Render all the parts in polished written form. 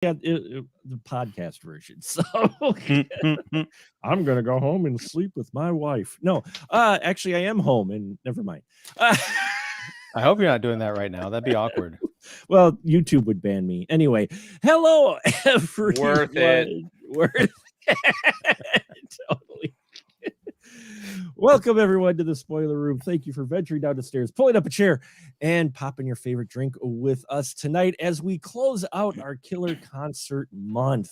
Yeah, the podcast version. So I'm gonna go home and sleep with my wife. No, actually, I am home, and never mind. I hope you're not doing that right now. That'd be awkward. Well, YouTube would ban me anyway. Hello, everyone. Worth it. Worth it. Totally. Welcome everyone to the spoiler room. Thank you for venturing down the stairs, pulling up a chair, and popping your favorite drink with us tonight as we close out our Killer Concert month.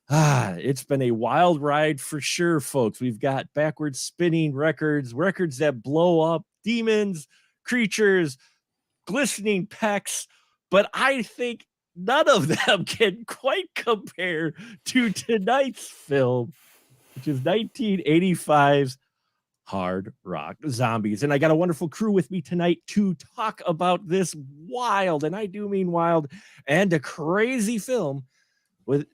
It's been a wild ride for sure, folks. We've got backwards spinning records that blow up, demons, creatures, glistening pecs, but I think none of them can quite compare to tonight's film, which is 1985's Hard Rock Zombies. And I got a wonderful crew with me tonight to talk about this wild, and I do mean wild, and a crazy film.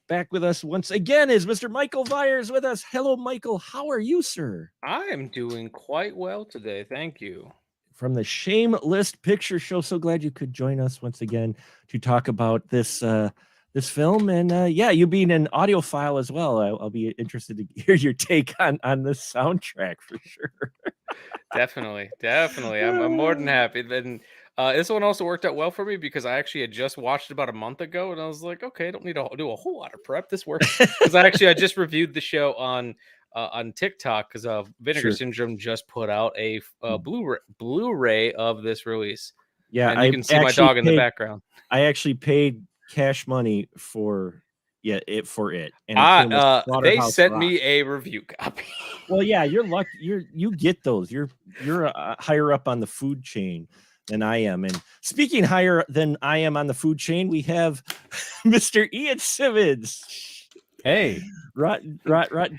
Back with us once again is Mr. Michael Vyers with us. Hello, Michael. How are you, sir? I am doing quite well today. Thank you. From the Shameless Picture Show. So glad you could join us once again to talk about this this film. And yeah, you being an audiophile as well, I'll be interested to hear your take on this soundtrack for sure. Definitely. I'm more than happy. Then this one also worked out well for me because I actually had just watched it about a month ago, and I was like, okay, I don't need to do a whole lot of prep. This works because I just reviewed the show on TikTok because Vinegar Syndrome just put out a Blu-ray of this release. Yeah, and you can see my dog in the background. I actually paid cash money for it. And they sent me a review copy. Well, yeah, you're lucky. You get those. You're higher up on the food chain than I am. And speaking higher than I am on the food chain, we have Mr. Ian Simmons. Hey, rotten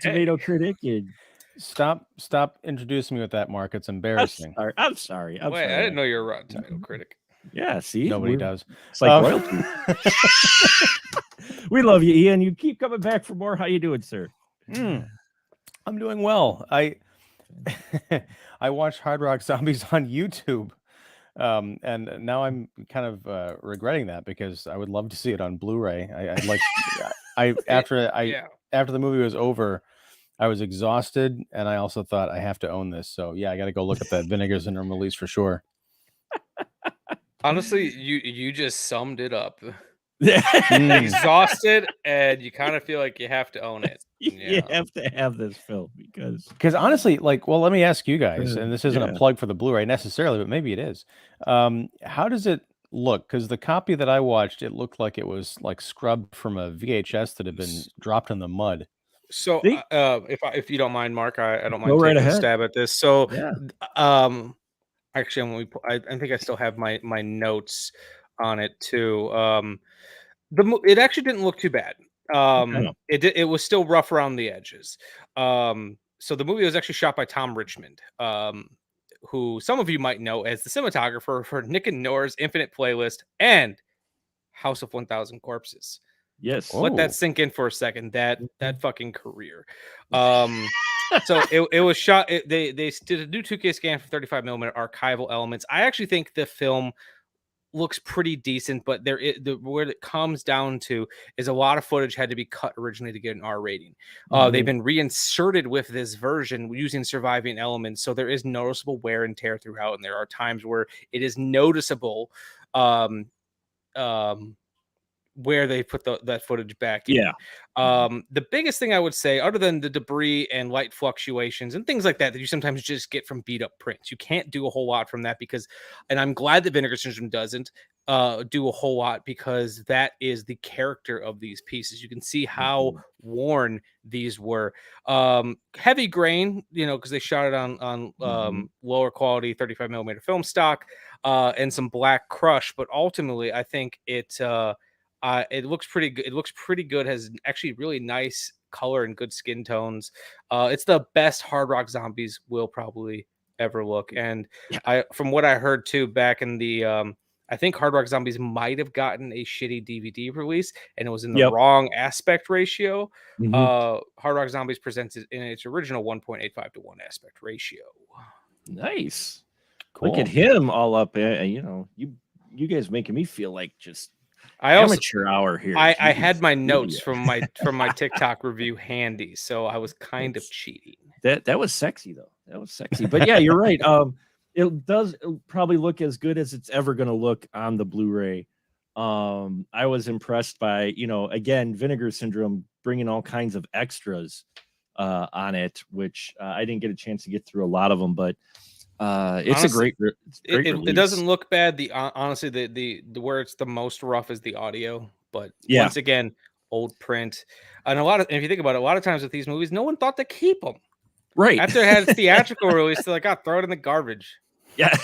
tomato critic. And stop introducing me with that, Mark. It's embarrassing. I'm sorry. Wait, I didn't know you're a Rotten Tomato critic. Yeah, see, nobody does. It's like royalty. We love you, Ian. You keep coming back for more. How you doing, sir? I'm doing well. I watched Hard Rock Zombies on YouTube, and now I'm kind of regretting that because I would love to see it on Blu-ray. After the movie was over, I was exhausted, and I also thought I have to own this. So yeah, I got to go look at that Vinegar Syndrome release for sure. Honestly, you just summed it up. Exhausted, and you kind of feel like you have to own it. You have to have this film because honestly, let me ask you guys, and this isn't a plug for the Blu-ray necessarily, but maybe it is. How does it look? Because the copy that I watched, it looked like it was like scrubbed from a VHS that had been dropped in the mud. So, if you don't mind, Mark, I don't mind taking a stab at this. So, actually, I think I still have my notes on it too. It actually didn't look too bad. It was still rough around the edges. So the movie was actually shot by Tom Richmond, who some of you might know as the cinematographer for Nick and Nora's Infinite Playlist and House of 1,000 Corpses. Yes. Let that sink in for a second. That fucking career. So it was shot. They did a new 2K scan for 35mm archival elements. I actually think the film looks pretty decent, but where it comes down to is a lot of footage had to be cut originally to get an R rating. They've been reinserted with this version using surviving elements, so there is noticeable wear and tear throughout, and there are times where it is noticeable where they put that footage back in. The biggest thing I would say, other than the debris and light fluctuations and things like that you sometimes just get from beat up prints, you can't do a whole lot from that and I'm glad that Vinegar Syndrome doesn't do a whole lot because that is the character of these pieces. You can see how worn these were. Heavy grain, because they shot it on lower quality 35mm film stock and some black crush, but ultimately I think it looks pretty good. It looks pretty good. Has actually really nice color and good skin tones. It's the best Hard Rock Zombies will probably ever look. And from what I heard too, back in the I think Hard Rock Zombies might have gotten a shitty DVD release, and it was in the wrong aspect ratio. Hard Rock Zombies presents it in its original 1.85 to 1 aspect ratio. Nice. Cool. Look at him all up. You guys making me feel like just amateur hour here. I had my notes from my TikTok review handy, so I was kind of cheating. That was sexy though. That was sexy. But yeah, you're right. It'll probably look as good as it's ever going to look on the Blu-ray. I was impressed by, again, Vinegar Syndrome bringing all kinds of extras on it, which I didn't get a chance to get through a lot of them, but it's honestly, a great it doesn't look bad. Honestly, the where it's the most rough is the audio, but once again, old print. And if you think about it, a lot of times with these movies, no one thought to keep them. Right. After it had its theatrical release, they're like, throw it in the garbage. Yeah.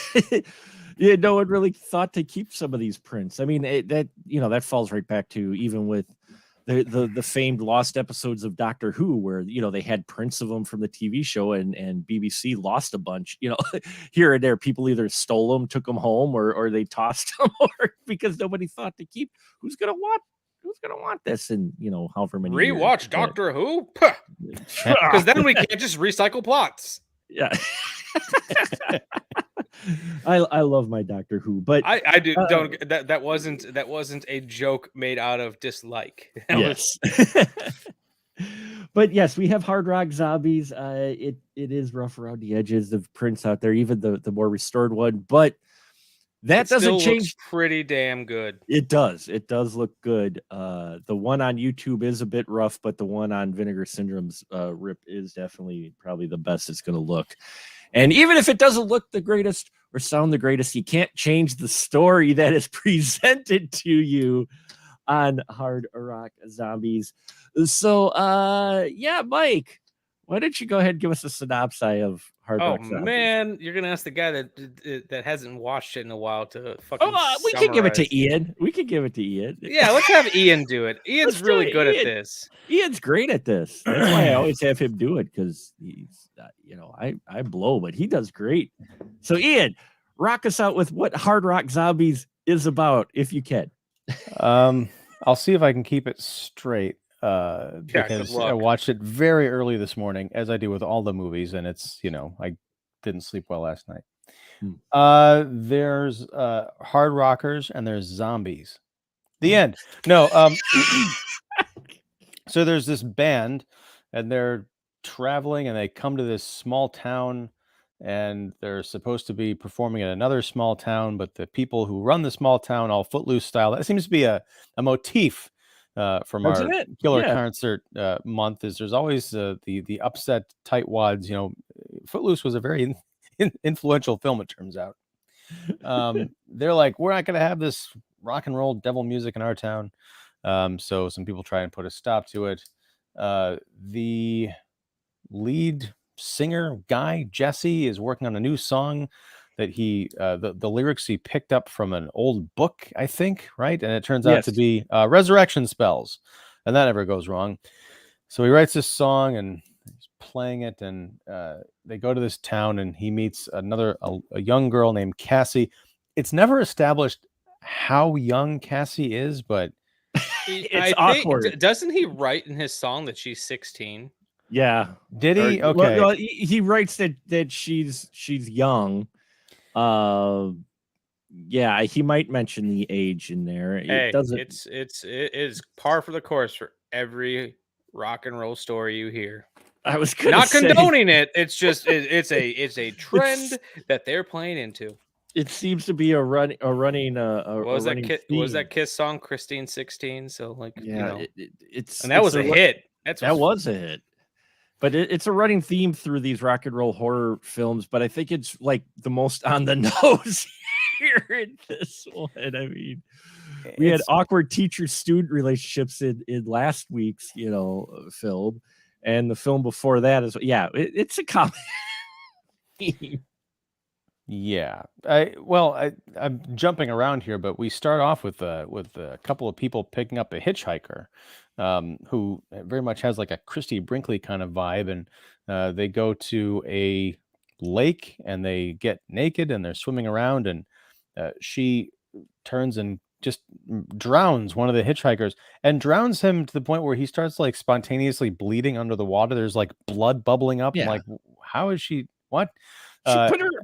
Yeah, no one really thought to keep some of these prints. I mean, that falls right back to even with the famed lost episodes of Doctor Who, where they had prints of them from the TV show, and BBC lost a bunch. Here and there, people either stole them, took them home, or they tossed them, or because nobody thought to keep. Who's gonna want this? And however many rewatch years, Doctor Who, because then we can't just recycle plots. Yeah. I love my Doctor Who, but I do don't that wasn't a joke made out of dislike. Yes. But yes, we have Hard Rock Zombies. It is rough around the edges of prints out there, even the more restored one, but that doesn't change. Pretty damn good. It does look good. The one on YouTube is a bit rough, but the one on Vinegar Syndrome's rip is definitely probably the best it's going to look. And even if it doesn't look the greatest or sound the greatest, you can't change the story that is presented to you on Hard Rock Zombies. So, Mike, why don't you go ahead and give us a synopsis of Hard Rock Zombies? Oh, man, you're going to ask the guy that hasn't watched it in a while to fucking we can give it to Ian. Yeah, let's have Ian do it. Ian's really good at this. Ian's great at this. That's why I always have him do it, because he's, I blow, but he does great. So, Ian, rock us out with what Hard Rock Zombies is about, if you can. I'll see if I can keep it straight. Because I watched it very early this morning, as I do with all the movies, and it's I didn't sleep well last night. There's hard rockers and there's zombies. The end. No. So there's this band, and they're traveling, and they come to this small town, and they're supposed to be performing in another small town, but the people who run the small town, all Footloose style, that seems to be a motif from our Killer Koncert month, is there's always the upset tightwads. Footloose was a very influential film, it turns out. They're like, we're not going to have this rock and roll devil music in our town. So some people try and put a stop to it. The lead singer guy, Jesse, is working on a new song that he the lyrics he picked up from an old book, I think, right? And it turns out to be resurrection spells, and that never goes wrong. So he writes this song and he's playing it, and they go to this town, and he meets a young girl named Cassie. It's never established how young Cassie is, but it's awkward. Doesn't he write in his song that she's 16? Yeah. Did he? Okay. Well, he writes that she's young. Yeah, he might mention the age in there. It is par for the course for every rock and roll story you hear. I was not condoning it. It's just it's a trend that they're playing into. It seems to be a running what was that Kiss song, Christine 16? So like, it's and that was a hit. That was a hit. But it's a running theme through these rock and roll horror films. But I think it's like the most on the nose here in this one. I mean, we had awkward teacher-student relationships in last week's, film, and the film before that is it's a comedy. Yeah, I'm jumping around here, but we start off with a couple of people picking up a hitchhiker, who very much has like a Christy Brinkley kind of vibe, and they go to a lake and they get naked and they're swimming around, and she turns and just drowns one of the hitchhikers, and drowns him to the point where he starts like spontaneously bleeding under the water. There's like blood bubbling up. Yeah. I'm like, what? She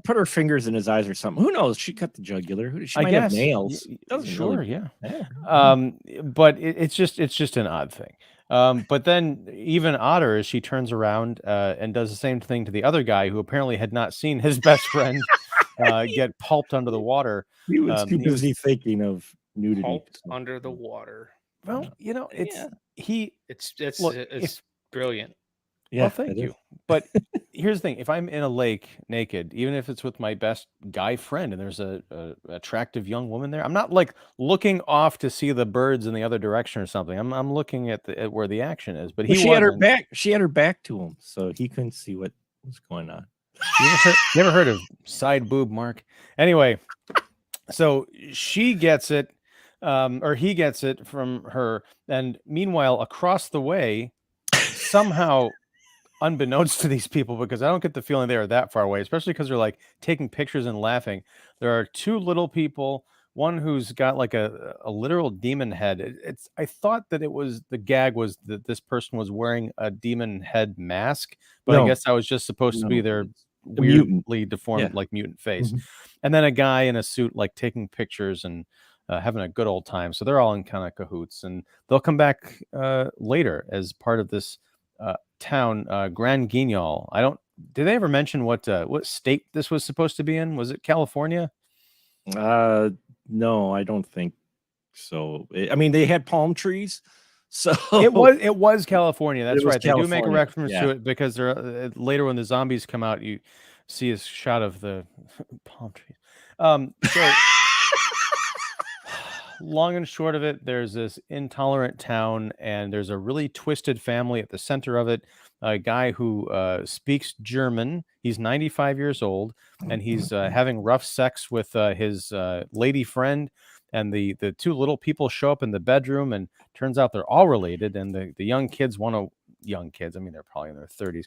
put her fingers in his eyes or something. Who knows? She cut the jugular. She might have nails. Sure, really yeah. matter. But it's just an odd thing. But then even odder is she turns around and does the same thing to the other guy who apparently had not seen his best friend get pulped under the water. He was too busy thinking of nudity. Pulped under the water. Well, it's brilliant. Yeah, well, thank you. But here's the thing: if I'm in a lake naked, even if it's with my best guy friend, and there's a attractive young woman there, I'm not like looking off to see the birds in the other direction or something. I'm looking at where the action is. But she had her back. She had her back to him, so he couldn't see what was going on. You ever heard of side boob, Mark? Anyway, so she gets it, or he gets it from her, and meanwhile, across the way, somehow, unbeknownst to these people, because I don't get the feeling they are that far away, especially because they're like taking pictures and laughing. There are two little people, one who's got like a literal demon head. I thought that it was the gag was that this person was wearing a demon head mask, but I guess that was just supposed to be their weirdly deformed like mutant face. And then a guy in a suit like taking pictures and having a good old time. So they're all in kind of cahoots, and they'll come back later as part of this town, Grand Guignol. Did they ever mention what state this was supposed to be in? Was it California? No, I don't think so. I mean, they had palm trees, so it was California. That's right. They do make a reference to it because they're later when the zombies come out, you see a shot of the palm trees. So long and short of it, there's this intolerant town, and there's a really twisted family at the center of it. A guy who speaks German. He's 95 years old, and he's having rough sex with his lady friend. And the two little people show up in the bedroom, and turns out they're all related. And the young kids I mean, they're probably in their 30s.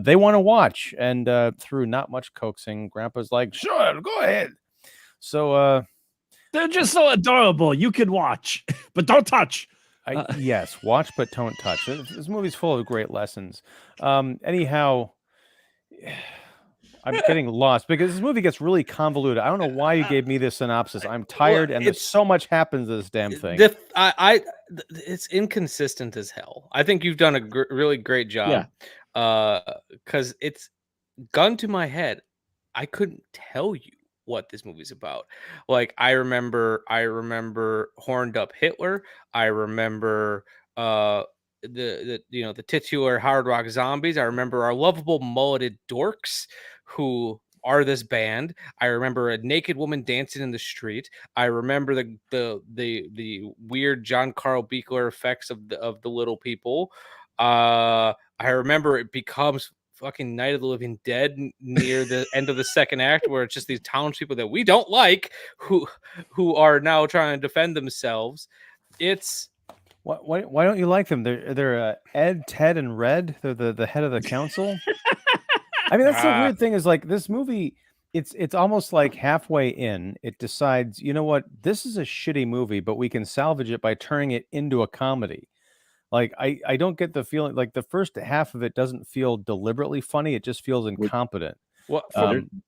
They want to watch, and through not much coaxing, Grandpa's like, "Sure, go ahead." So they're just so adorable. You can watch, but don't touch. Yes, watch but don't touch. This movie's full of great lessons. Anyhow, I'm getting lost because this movie gets really convoluted. I don't know why you gave me this synopsis. I'm tired, and there's so much happens to this damn thing. It's inconsistent as hell. I think you've done a really great job. Because it's gun to my head, I couldn't tell you what this movie's about. Like I remember horned up Hitler. I remember the titular hard rock zombies. I remember our lovable mulleted dorks who are this band. I remember a naked woman dancing in the street. I remember the weird John Carl Buechler effects of the little people. I remember it becomes fucking Night of the Living Dead near the end of the second act, where it's just these townspeople that we don't like who are now trying to defend themselves. It's why don't you like them? They're Ed, Ted, and Red. They're the head of the council. I mean, that's the weird thing is like this movie. It's almost like halfway in, it decides, you know what, this is a shitty movie, but we can salvage it by turning it into a comedy. Like I don't get the feeling like the first half of it doesn't feel deliberately funny. It just feels incompetent. Well,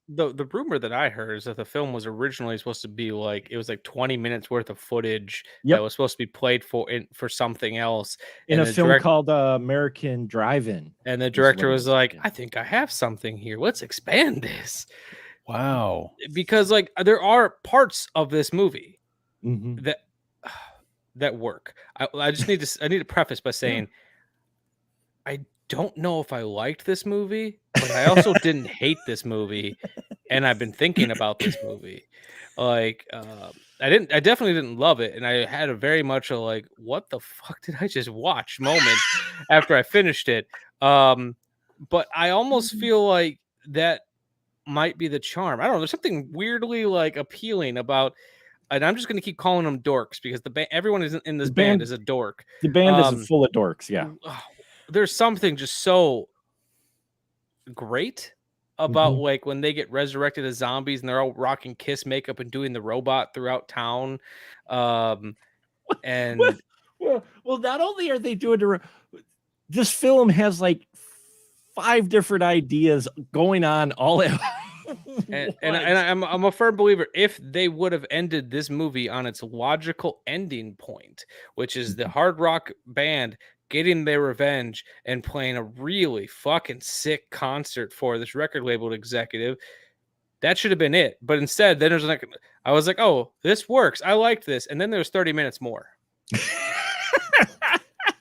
the rumor that I heard is that the film was originally supposed to be like, it was like 20 minutes worth of footage that was supposed to be played for something else in a film called American Drive-In. And the director was like, I think I have something here. Let's expand this. Wow. Because like there are parts of this movie that work. I just need to preface by saying I don't know if I liked this movie, but I also didn't hate this movie, and I've been thinking about this movie. Like I definitely didn't love it, and I had a very much a like, what the fuck did I just watch moment after I finished it. But I almost feel like that might be the charm. I don't know, there's something weirdly like appealing about. And I'm just going to keep calling them dorks because everyone in this band is a dork. The band is full of dorks. Yeah. There's something just so great about like when they get resurrected as zombies and they're all rocking Kiss makeup and doing the robot throughout town. Well, not only are they doing this film has like 5 different ideas going on all at and I'm a firm believer, if they would have ended this movie on its logical ending point, which is the hard rock band getting their revenge and playing a really fucking sick concert for this record label executive, that should have been it. But instead, then there's like, I was like, oh, this works. I liked this. And then there's 30 minutes more.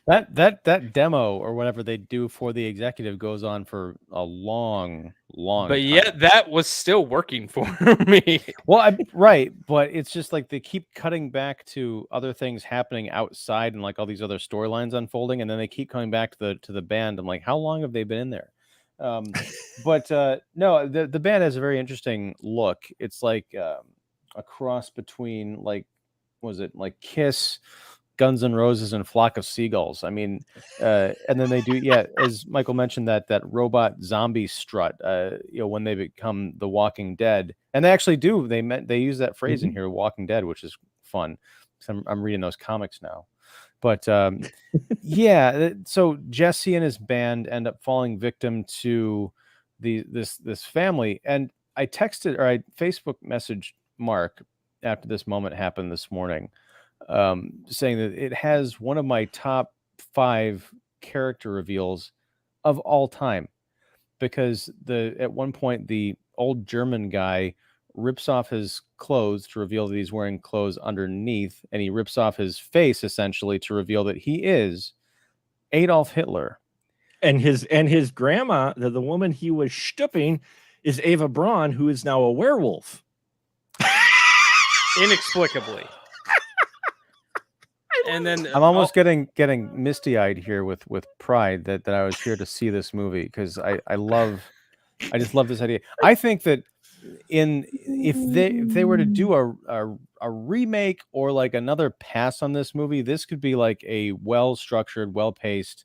That demo or whatever they do for the executive goes on for a long But time. yet that was still working for me. Well, right, but it's just like they keep cutting back to other things happening outside and like all these other storylines unfolding, and then they keep coming back to the band. I'm like, how long have they been in there? But no, the band has a very interesting look. It's like a cross between like, was it like Kiss, Guns N' Roses, and Flock of Seagulls. I mean, and then they do, yeah, as Michael mentioned, that robot zombie strut, when they become the Walking Dead, and they actually do. They use that phrase in here, Walking Dead, which is fun. I'm reading those comics now, but yeah. So Jesse and his band end up falling victim to this family, and I texted or I Facebook messaged Mark after this moment happened this morning, saying that it has one of my top 5 character reveals of all time, because at one point the old German guy rips off his clothes to reveal that he's wearing clothes underneath, and he rips off his face essentially to reveal that he is Adolf Hitler. And his grandma, the woman he was stooping, is Ava Braun, who is now a werewolf. Inexplicably. And then I'm almost getting misty-eyed here with pride that I was here to see this movie, because I just love this idea. I think that if they were to do a remake or like another pass on this movie, this could be like a well-structured, well-paced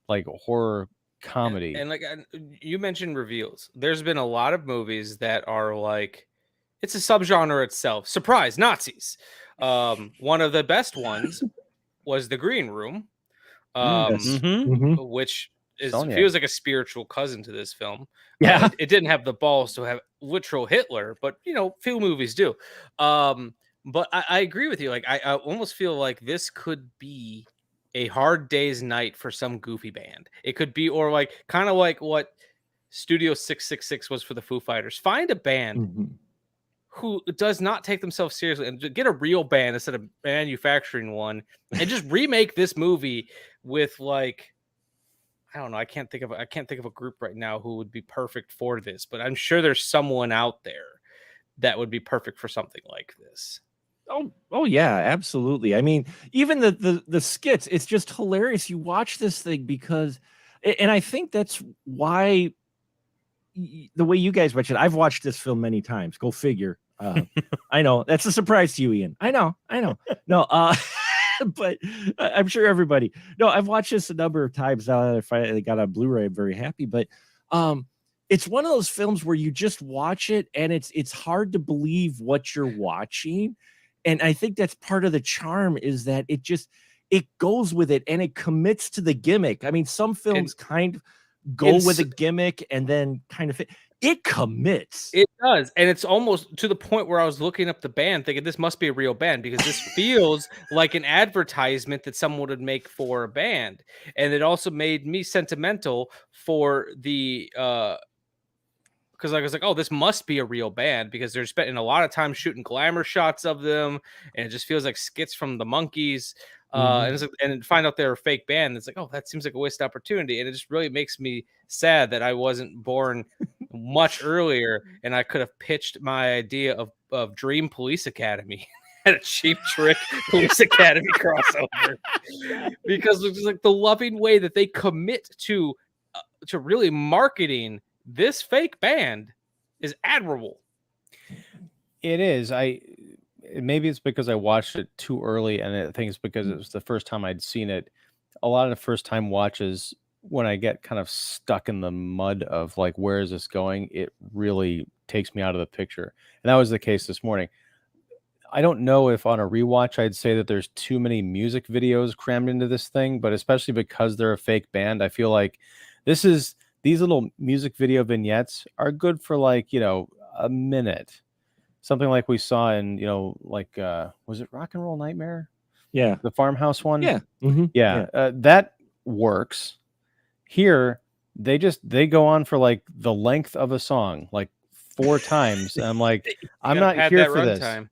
like horror comedy. And like you mentioned reveals. There's been a lot of movies that are like, it's a subgenre itself. Surprise, Nazis. One of the best ones was The Green Room, which feels like a spiritual cousin to this film. Yeah, it didn't have the balls to have literal Hitler, but few movies do. But I agree with you. Like I almost feel like this could be a Hard Day's Night for some goofy band. It could be, or like kind of like what Studio 666 was for the Foo Fighters. Find a band who does not take themselves seriously and get a real band instead of manufacturing one, and just remake this movie with like, I don't know. I can't think of a group right now who would be perfect for this, but I'm sure there's someone out there that would be perfect for something like this. Oh yeah, absolutely. I mean, even the skits, it's just hilarious. You watch this thing because, and I think that's why the way you guys mentioned, I've watched this film many times. Go figure. I know that's a surprise to you, Ian. I know. No, but I'm sure everybody. No, I've watched this a number of times now. If I got on Blu-ray, I'm very happy. But it's one of those films where you just watch it, and it's hard to believe what you're watching. And I think that's part of the charm, is that it goes with it and it commits to the gimmick. I mean, some films kind of go with a gimmick and then kind of fit. It commits. It does. And it's almost to the point where I was looking up the band thinking this must be a real band, because this feels like an advertisement that someone would make for a band. And it also made me sentimental for the because I was like, oh, this must be a real band, because they're spending a lot of time shooting glamour shots of them, and it just feels like skits from the Monkees. And it's like, and find out they're a fake band. It's like, oh, that seems like a wasted opportunity. And it just really makes me sad that I wasn't born much earlier, and I could have pitched my idea of Dream Police Academy at a Cheap Trick Police Academy crossover, because it's like the loving way that they commit to really marketing this fake band is admirable. It is. Maybe it's because I watched it too early, and I think it's because it was the first time I'd seen it. A lot of the first time watches, when I get kind of stuck in the mud of like, where is this going? It really takes me out of the picture. And that was the case this morning. I don't know if on a rewatch I'd say that there's too many music videos crammed into this thing, but especially because they're a fake band, I feel like this is these little music video vignettes are good for like, a minute. Something like we saw in, like, was it Rock and Roll Nightmare? Yeah. The farmhouse one? Yeah. That works. Here, they go on for like the length of a song, like 4 times. And I'm like, I'm not here for this.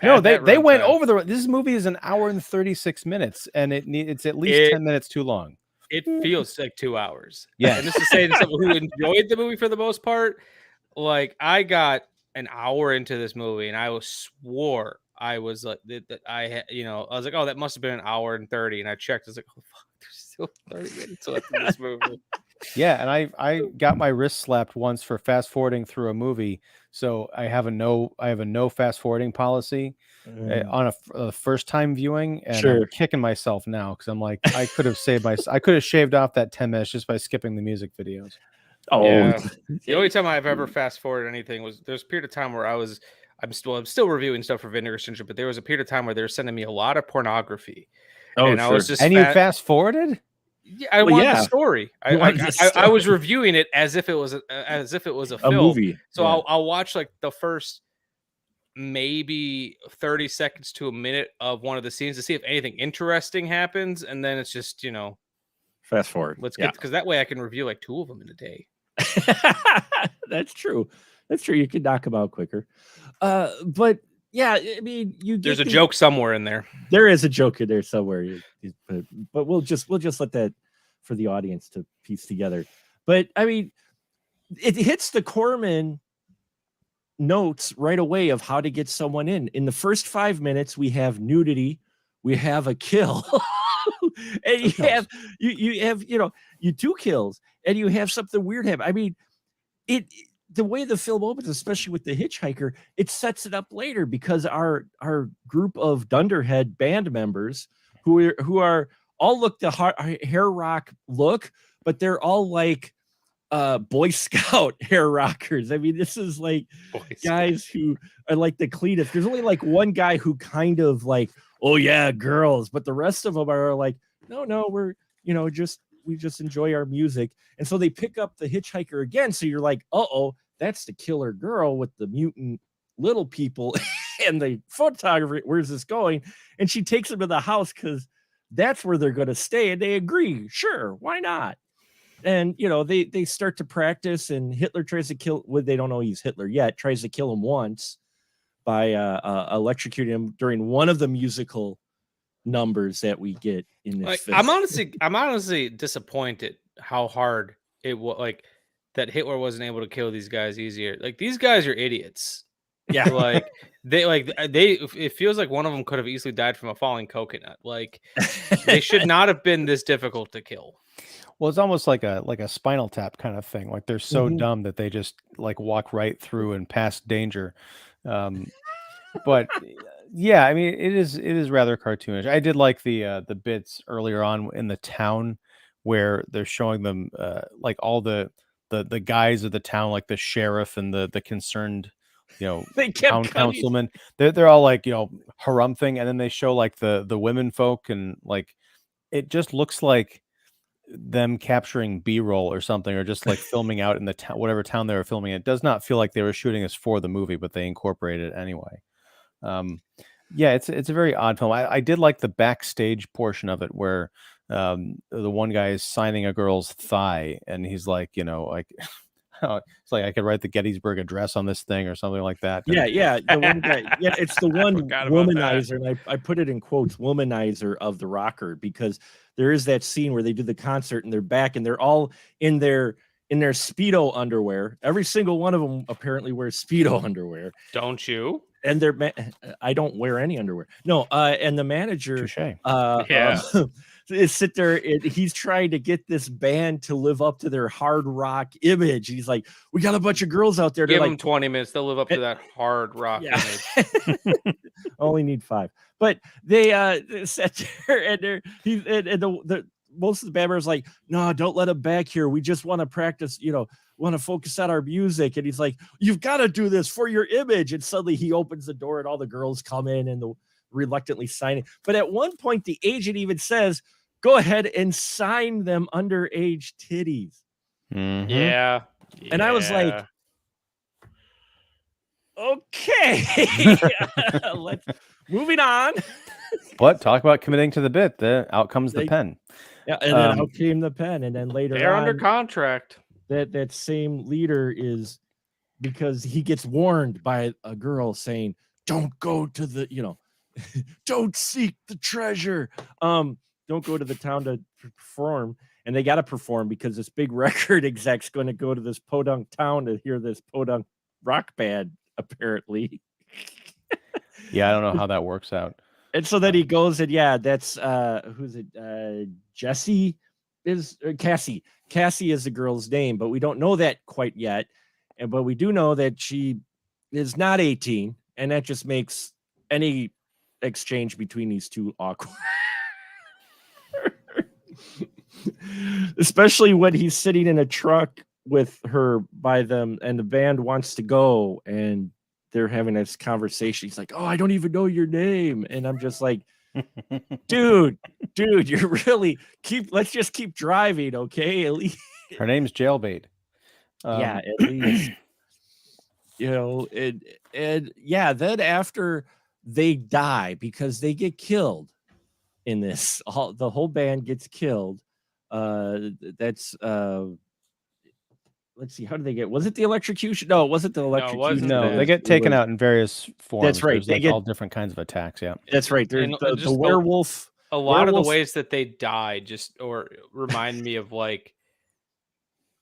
No, they went over this movie is an hour and 36 minutes, and it's at least 10 minutes too long. It feels like 2 hours. Yeah. And this is saying to someone who enjoyed the movie for the most part, like I got an hour into this movie and I swore I was like that I had, I was like, oh, that must have been an hour and 30. And I checked, I was like, oh fuck, there's still 30 minutes left in this movie. Yeah, and I got my wrist slapped once for fast forwarding through a movie. So I have a no fast forwarding policy on a first time viewing, and I'm kicking myself now because I'm like, I could have shaved off that 10 minutes just by skipping the music videos. Oh, yeah. The only time I've ever fast forwarded anything was there's a period of time where I'm still reviewing stuff for Vinegar Syndrome, but there was a period of time where they were sending me a lot of pornography. Oh, and I was just you fast forwarded? Yeah, I wanted the story. I was reviewing it as if it was a film. Movie. So I'll watch like the first maybe 30 seconds to a minute of one of the scenes to see if anything interesting happens, and then it's just fast forward. Let's get because that way I can review like 2 of them in a day. That's true. You can knock them out quicker. But yeah, I mean, there's a joke somewhere in there. There is a joke in there somewhere, but we'll just let that for the audience to piece together. But I mean, it hits the Corman notes right away of how to get someone in. In the first 5 minutes, we have nudity, we have a kill, and you have 2 kills, and you have something weird happen. I mean, the way the film opens, especially with the hitchhiker, it sets it up later because our group of Dunderhead band members who are all look the hair rock look, but they're all like Boy Scout hair rockers. I mean, this is like guys who are like the cleanest. There's only like one guy who kind of like, oh yeah, girls, but the rest of them are like, no, we're we just enjoy our music. And so they pick up the hitchhiker again. So you're like, uh-oh, that's the killer girl with the mutant little people and the photographer. Where's this going? And she takes them to the house because that's where they're going to stay. And they agree. Sure, why not? And, they start to practice, and Hitler tries to kill, they don't know he's Hitler yet, tries to kill him once by electrocuting him during one of the musical numbers that we get in this film. I'm honestly disappointed how hard it was, like that Hitler wasn't able to kill these guys easier. Like these guys are idiots. Yeah, it feels like one of them could have easily died from a falling coconut. Like they should not have been this difficult to kill. Well, it's almost like a Spinal Tap kind of thing. Like they're so dumb that they just like walk right through and past danger. But yeah, I mean, it is rather cartoonish. I did like the bits earlier on in the town where they're showing them like all the guys of the town, like the sheriff and the concerned town councilman. They're all like harumphing, and then they show like the women folk, and like it just looks like them capturing B-roll or something, or just like filming out in the town, whatever town they were filming. It does not feel like they were shooting this for the movie, but they incorporated it anyway. Yeah, it's a very odd film. I did like the backstage portion of it where the one guy is signing a girl's thigh, and he's like, like it's like I could write the Gettysburg Address on this thing or something like that. Yeah. The one guy, it's the one womanizer, and I put it in quotes, womanizer of the rocker, because there is that scene where they do the concert and they're back and they're all in their Speedo underwear. Every single one of them apparently wears Speedo underwear. Don't you? And I don't wear any underwear. No, and the manager is sit there, and he's trying to get this band to live up to their hard rock image. He's like, we got a bunch of girls out there. Give them 20 minutes. They'll live up to that hard rock image. Only need 5. But they sat there, and the most of the band members like, no, don't let them back here. We just want to practice, want to focus on our music. And he's like, you've got to do this for your image. And suddenly he opens the door and all the girls come in and reluctantly sign it. But at one point, the agent even says, go ahead and sign them underage titties. Mm-hmm. Yeah. And I was like, okay, let's moving on. But talk about committing to the bit. Out comes the pen. Yeah, and then out came the pen, and then later they're on, under contract. That same leader is, because he gets warned by a girl saying, "Don't go to the, don't seek the treasure. Don't go to the town to perform." And they got to perform because this big record exec's going to go to this podunk town to hear this podunk rock band, apparently. Yeah, I don't know how that works out. And so then he goes, and that's who's it? Jesse is Cassie. Cassie is the girl's name, but we don't know that quite yet. But we do know that she is not 18, and that just makes any exchange between these two awkward. Especially when he's sitting in a truck with her by them, and the band wants to go, and they're having this conversation. He's like, "Oh, I don't even know your name," and I'm just like, dude, you're really let's just keep driving, okay? At least her name's Jailbait. At least and then after they die, because they get killed in this, the whole band gets killed. That's let's see, how did they get? Was it the electrocution? No, it wasn't the electrocution. No, they get taken out in various forms. That's right. There's all different kinds of attacks. Yeah, that's right. There's the werewolf. A lot of the ways that they die remind me of, like,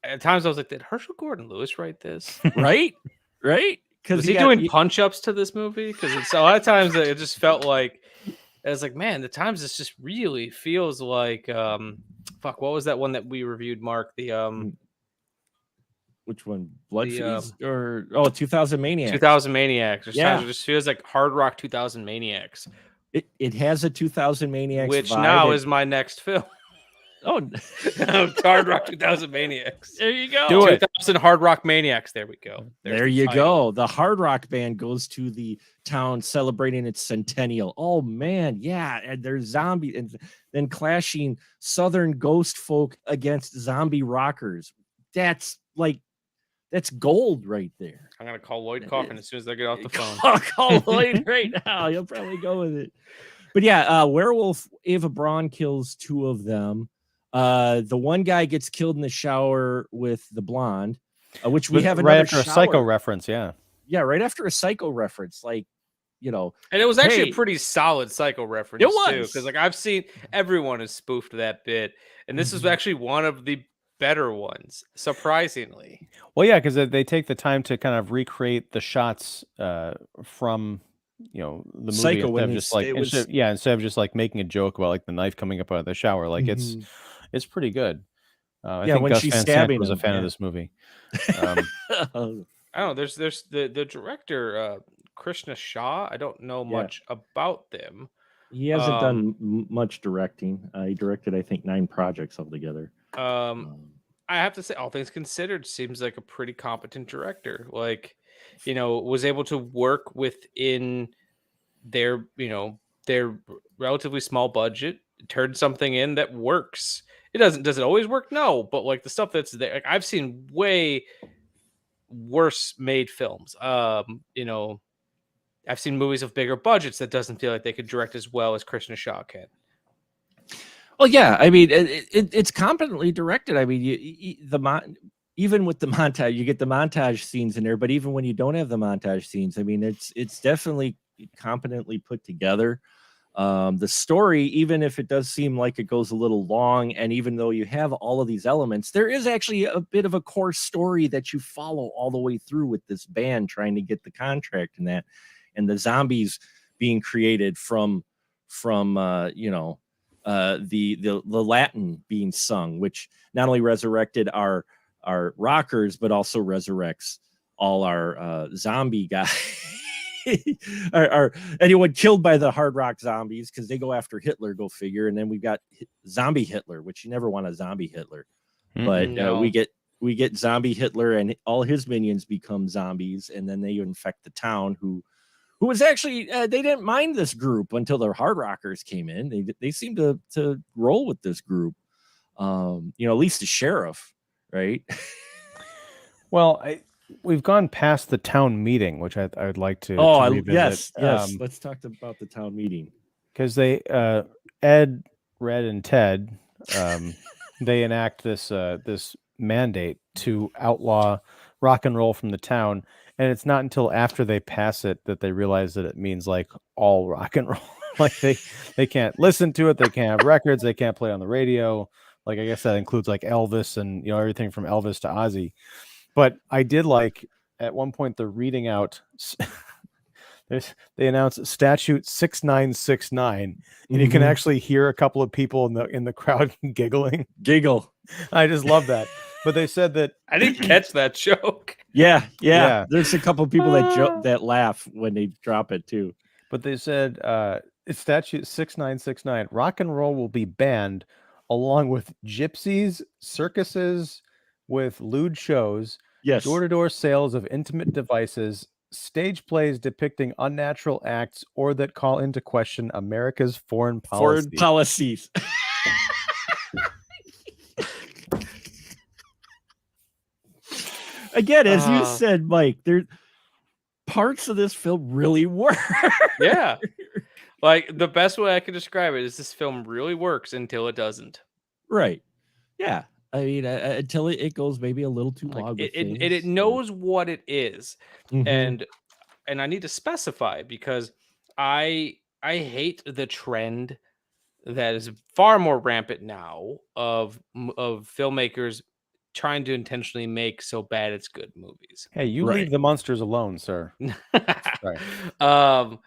at times I was like, did Herschel Gordon Lewis write this? Right. Because was he doing punch-ups to this movie? Because it's a lot of times it just felt like, I was like, man, the times this just really feels like what was that one that we reviewed, Mark? The which one? Blood Freeze or 2000 Maniacs? 2000 Maniacs. It just feels like Hard Rock 2000 Maniacs. It has a 2000 Maniacs, which now is my next film. Oh, Hard Rock 2000 Maniacs. There you go. Do 2000 Hard Rock Maniacs. There we go. There you go. The Hard Rock band goes to the town celebrating its centennial. Oh man, yeah, and there's zombie, and then clashing Southern ghost folk against zombie rockers. That's gold right there. I'm gonna call Lloyd Kaufman as soon as I get off the phone. Call Lloyd right now. He'll probably go with it. But werewolf Ava Braun kills two of them. The one guy gets killed in the shower with the blonde, which we have right after a Psycho reference. Yeah, right after a Psycho reference, and it was actually a pretty solid Psycho reference. It was, too, because I've seen everyone has spoofed that bit, and this is actually one of the better ones, surprisingly. Well, yeah, because they take the time to kind of recreate the shots from the movie, Psycho, instead of just like making a joke about like the knife coming up out of the shower. Like it's pretty good. I think when Gus she's Van stabbing Sant was a fan of this movie. I don't know. There's the director Krishna Shah. I don't know much about them. He hasn't done much directing. He directed, I think, 9 projects altogether. I have to say, all things considered, seems like a pretty competent director. Like, was able to work within their relatively small budget, turned something in that works. Does it always work? No, but like the stuff that's there, like, I've seen way worse made films. I've seen movies of bigger budgets that doesn't feel like they could direct as well as Krishna Shah can. Well, yeah, I mean, it's competently directed. I mean, even with the montage, you get the montage scenes in there, but even when you don't have the montage scenes, I mean, it's definitely competently put together. The story, even if it does seem like it goes a little long, and even though you have all of these elements, there is actually a bit of a core story that you follow all the way through with this band trying to get the contract and that, and the zombies being created from the Latin being sung, which not only resurrected our rockers, but also resurrects all our zombie guys. Or anyone killed by the hard rock zombies, because they go after Hitler, go figure. And then we've got zombie Hitler, which you never want a zombie Hitler, but we get zombie Hitler, and all his minions become zombies, and then they infect the town. Who was actually they didn't mind this group until the hard rockers came in. They seemed to roll with this group. At least the sheriff right? Well, we've gone past the town meeting, which I would like to revisit. Yes. Let's talk about the town meeting. Because they, Ed, Red, and Ted, they enact this mandate to outlaw rock and roll from the town, and it's not until after they pass it that they realize that it means like all rock and roll. Like they can't listen to it, they can't have records, they can't play on the radio. Like I guess that includes like Elvis and everything from Elvis to Ozzy. But I did like at one point they're reading out. They announced statute 6969, and you can actually hear a couple of people in the crowd giggle. I just love that. But they said that I didn't catch that joke. Yeah. There's a couple of people that laugh when they drop it too. But they said it's statute 6969. Rock and roll will be banned along with gypsies, circuses with lewd shows, door-to-door sales of intimate devices, stage plays depicting unnatural acts or that call into question America's foreign policies. Again, as you said, Mike, there parts of this film really work. Yeah. Like the best way I can describe it is this film really works until it doesn't. Right. Yeah. I mean, until it goes maybe a little too long. It knows what it is, and I need to specify because I hate the trend that is far more rampant now of filmmakers trying to intentionally make so bad it's good movies. Hey, you leave the monsters alone, sir. Sorry. I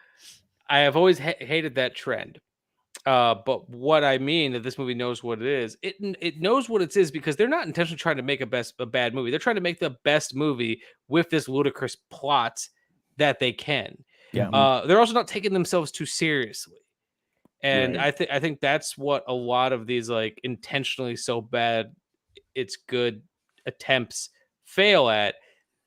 have always hated that trend. But what I mean that this movie knows what it is. It knows what it is because they're not intentionally trying to make a bad movie. They're trying to make the best movie with this ludicrous plot that they can. Yeah. They're also not taking themselves too seriously. And I think that's what a lot of these like intentionally so bad it's good attempts fail at.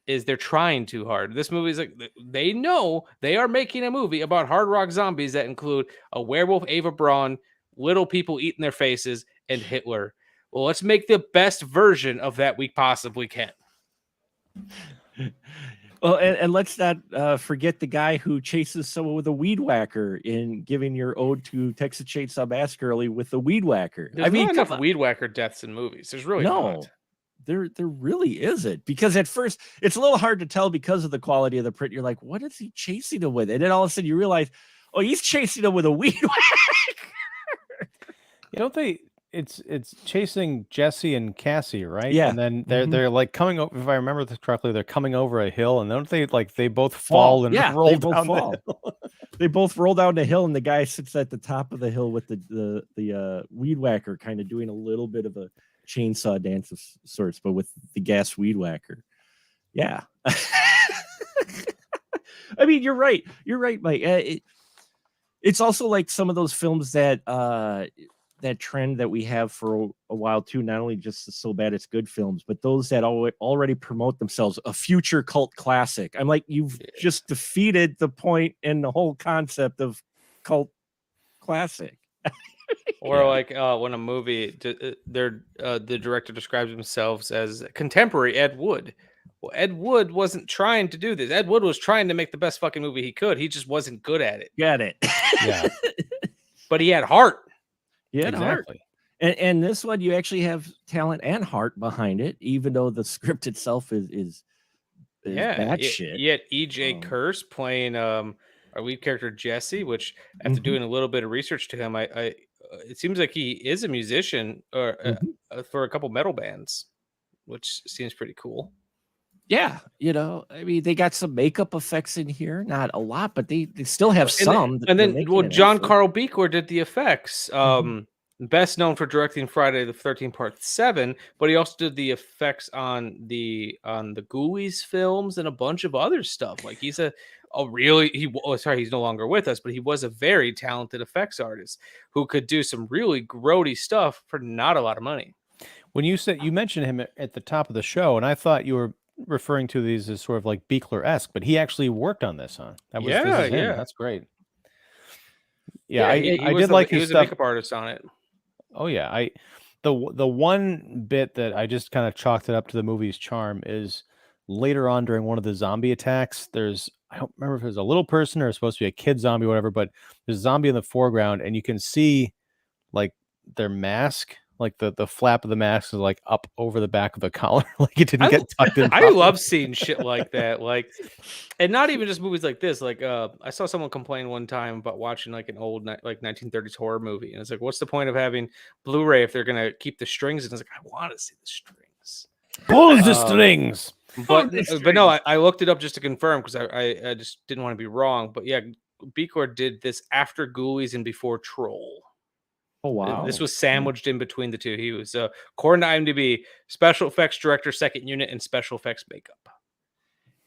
Is they're trying too hard. This movie is like they know they are making a movie about hard rock zombies that include a werewolf, Ava Braun, little people eating their faces, and Hitler. Well, let's make the best version of that we possibly can. Well, and let's not forget the guy who chases someone with a weed whacker in giving your ode to Texas Chainsaw Massacre with the weed whacker. There's not enough weed whacker deaths in movies. There's really not. There really isn't, because at first it's a little hard to tell because of the quality of the print. You're like, what is he chasing him with? And then all of a sudden you realize, oh, he's chasing him with a weed whacker. It's chasing Jesse and Cassie, right? Yeah. And then they're like coming over, if I remember this correctly, they're coming over a hill, and don't they both fall and roll down the hill? They both roll down the hill, and the guy sits at the top of the hill with the weed whacker kind of doing a little bit of a chainsaw dance of sorts, but with the gas weed whacker. Yeah. I mean, you're right, Mike. It's also like some of those films that that trend that we have for a while too, not only just the so bad it's good films, but those that already promote themselves a future cult classic. I'm like, you've just defeated the point and the whole concept of cult classic. Or like when a movie, the director describes themselves as contemporary Ed Wood. Well, Ed Wood wasn't trying to do this. Ed Wood was trying to make the best fucking movie he could. He just wasn't good at it. Got it. Yeah. But he had heart. He had heart. And this one, you actually have talent and heart behind it, even though the script itself is bad shit. Yet E.J. Curse playing our lead character Jesse, which after doing a little bit of research to him, it seems like he is a musician or for a couple metal bands, which seems pretty cool. Yeah, I mean, they got some makeup effects in here, not a lot, but they still have some. And then John Carl Beaker did the effects. Best known for directing Friday the 13th Part 7, but he also did the effects on the Ghoulies films and a bunch of other stuff. Like he's he's no longer with us, but he was a very talented effects artist who could do some really grody stuff for not a lot of money. When you mentioned him at the top of the show, and I thought you were referring to these as sort of like Beekler-esque, but he actually worked on this, huh? This is him. That's great. I did like his stuff. He was a makeup artist on it. Oh yeah, the one bit that I just kind of chalked it up to the movie's charm is later on during one of the zombie attacks. I don't remember if it was a little person or it's supposed to be a kid zombie, or whatever, but there's a zombie in the foreground, and you can see like their mask, like the flap of the mask is like up over the back of the collar, like it didn't get tucked in. I love seeing shit like that, like, and not even just movies like this. Like, I saw someone complain one time about watching like an old like 1930s horror movie, and it's like, what's the point of having Blu-ray if they're gonna keep the strings? And it's like, I want to see the strings. Pull the strings. But no, I looked it up just to confirm because I just didn't want to be wrong. But yeah, Becor did this after Ghoulies and before Troll. Oh wow! This was sandwiched in between the two. He was, according to IMDb, special effects director, second unit, and special effects makeup.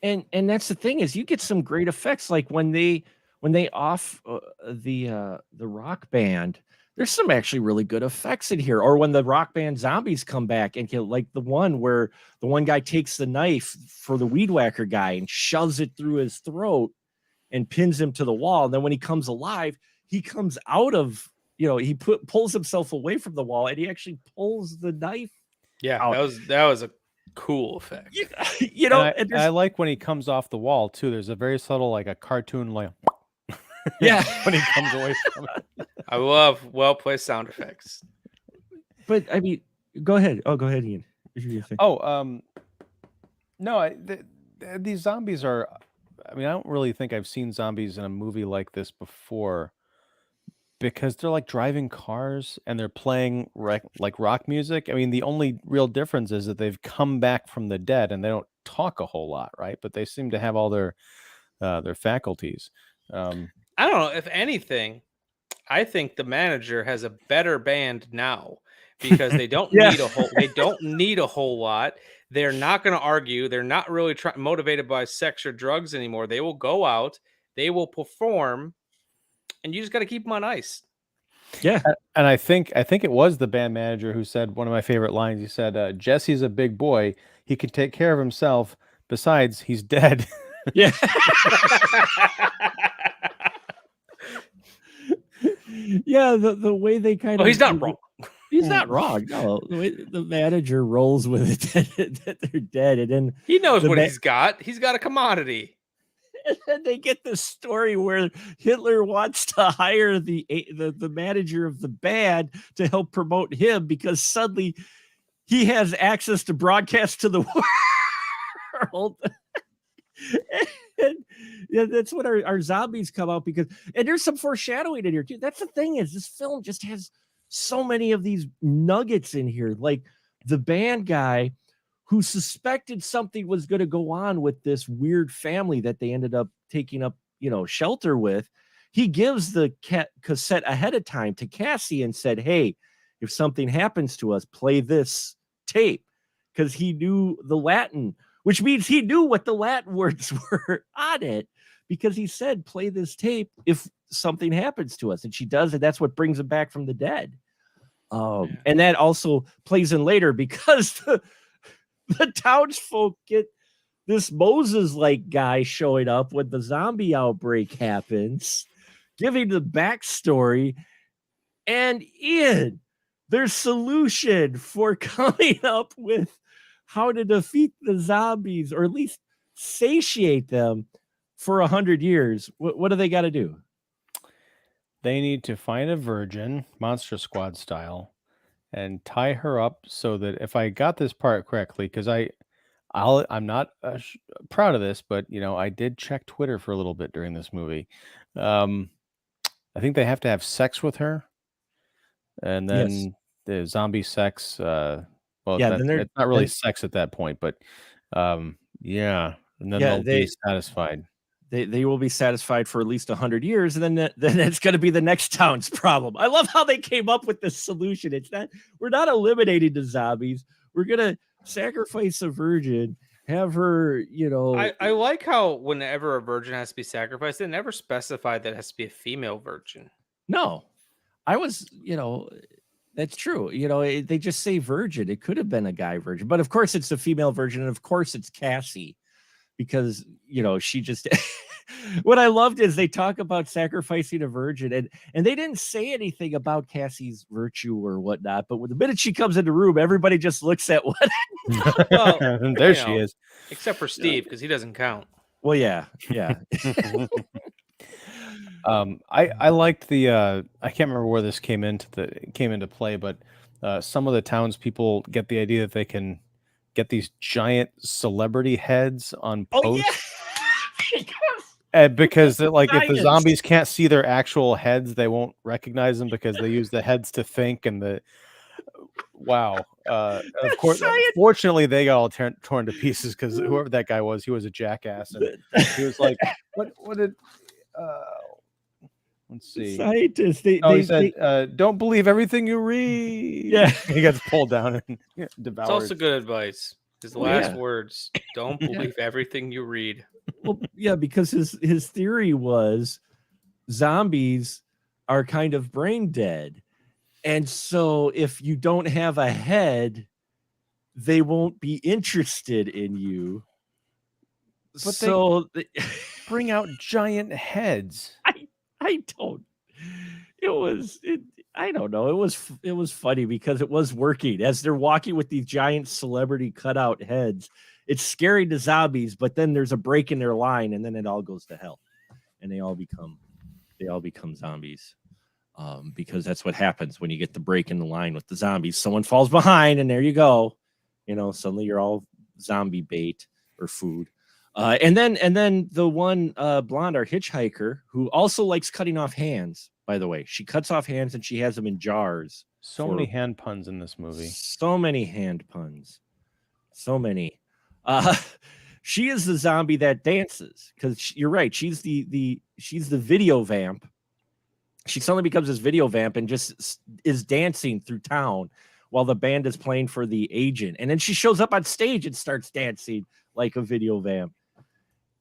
And that's the thing, is you get some great effects, like when they off the rock band. There's some actually really good effects in here. Or when the rock band zombies come back and kill, like the one where the one guy takes the knife for the weed whacker guy and shoves it through his throat and pins him to the wall. And then when he comes alive, he comes out of, he pulls himself away from the wall and he actually pulls the knife. Yeah, out. that was a cool effect. I like when he comes off the wall too. There's a very subtle, like a cartoon, like yeah, when he comes away from it. I love well-placed sound effects. But I mean, go ahead. Oh, go ahead, Ian. No, these zombies are. I mean, I don't really think I've seen zombies in a movie like this before, because they're like driving cars and they're playing like rock music. I mean, the only real difference is that they've come back from the dead and they don't talk a whole lot, right? But they seem to have all their faculties. I don't know. If anything, I think the manager has a better band now because they don't need a whole. They don't need a whole lot. They're not going to argue. They're not really motivated by sex or drugs anymore. They will go out. They will perform, and you just got to keep them on ice. Yeah, and I think it was the band manager who said one of my favorite lines. He said, "Jesse's a big boy. He can take care of himself. Besides, he's dead." Yeah. Yeah, the way they kind of. He's not wrong. He's not wrong. No, the way the manager rolls with it that they're dead, and then he knows what he's got. He's got a commodity. And then they get this story where Hitler wants to hire the manager of the band to help promote him because suddenly he has access to broadcast to the world. And yeah, that's when our zombies come out, because, and there's some foreshadowing in here too. That's the thing, is this film just has so many of these nuggets in here. Like the band guy who suspected something was going to go on with this weird family that they ended up taking up, shelter with. He gives the cassette ahead of time to Cassie and said, "Hey, if something happens to us, play this tape," because he knew the Latin, which means he knew what the Latin words were on it, because he said, "Play this tape if something happens to us." And she does, and that's what brings him back from the dead. And that also plays in later, because the townsfolk get this Moses-like guy showing up when the zombie outbreak happens, giving the backstory. And Ian, their solution for coming up with how to defeat the zombies, or at least satiate them for 100 years. What do they got to do? They need to find a virgin, Monster Squad style, and tie her up so that, if I got this part correctly, because I'm not proud of this, but I did check Twitter for a little bit during this movie. I think they have to have sex with her, and then the zombie sex. Then it's not really sex at that point, but and then they'll be satisfied. They will be satisfied for at least 100 years, and then it's going to be the next town's problem. I love how they came up with this solution. We're not eliminating the zombies. We're going to sacrifice a virgin, have her, I like how whenever a virgin has to be sacrificed, they never specified that it has to be a female virgin. No, that's true. They just say virgin. It could have been a guy virgin, but of course it's a female virgin, and of course it's Cassie, because she just what I loved is they talk about sacrificing a virgin, and they didn't say anything about Cassie's virtue or whatnot. But the minute she comes in the room, everybody just looks at what. Well, there she is. Except for Steve, because he doesn't count. Well, yeah. I liked the I can't remember where this came into play, but some of the townspeople get the idea that they can get these giant celebrity heads on posts. Because like if the zombies can't see their actual heads, they won't recognize them because they use the heads to think. And of course, fortunately, they got all torn to pieces because whoever that guy was, he was a jackass, and he was like, "What did?" Let's see. Scientists. He said, "Don't believe everything you read." Yeah, he gets pulled down and devoured. It's also good advice. His last words: "Don't believe everything you read." Well, yeah, because his theory was zombies are kind of brain dead, and so if you don't have a head, they won't be interested in you. But they bring out giant heads. I don't. I don't know. It was funny because it was working as they're walking with these giant celebrity cutout heads. It's scary to zombies, but then there's a break in their line, and then it all goes to hell, and they all become zombies. Because that's what happens when you get the break in the line with the zombies. Someone falls behind, and there you go. Suddenly you're all zombie bait or food. And then the one blonde, our hitchhiker, who also likes cutting off hands, by the way. She cuts off hands and she has them in jars. So many hand puns in this movie. So many hand puns. So many. She is the zombie that dances, because you're right. She's the video vamp. She suddenly becomes this video vamp and just is dancing through town while the band is playing for the agent. And then she shows up on stage and starts dancing like a video vamp.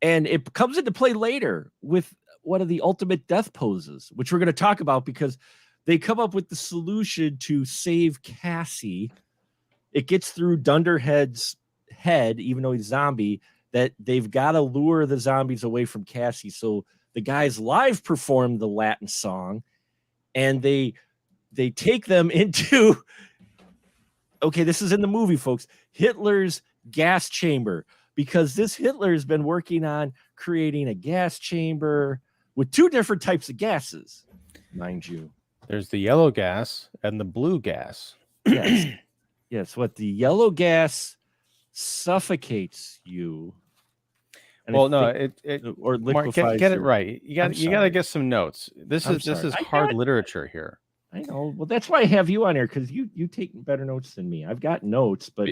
And it comes into play later with one of the ultimate death poses, which we're going to talk about because they come up with the solution to save Cassie. It gets through Dunderhead's head, even though he's zombie, that they've got to lure the zombies away from Cassie. So the guys live perform the Latin song, and they take them into, okay, this is in the movie, folks, Hitler's gas chamber. Because this Hitler has been working on creating a gas chamber with two different types of gases, mind you. There's the yellow gas and the blue gas. Yes. Yes. What the yellow gas suffocates you. Or liquefies. Mark, get it right. You got to get some notes. This is hard literature here. I know. Well, that's why I have you on here, because you take better notes than me. I've got notes, but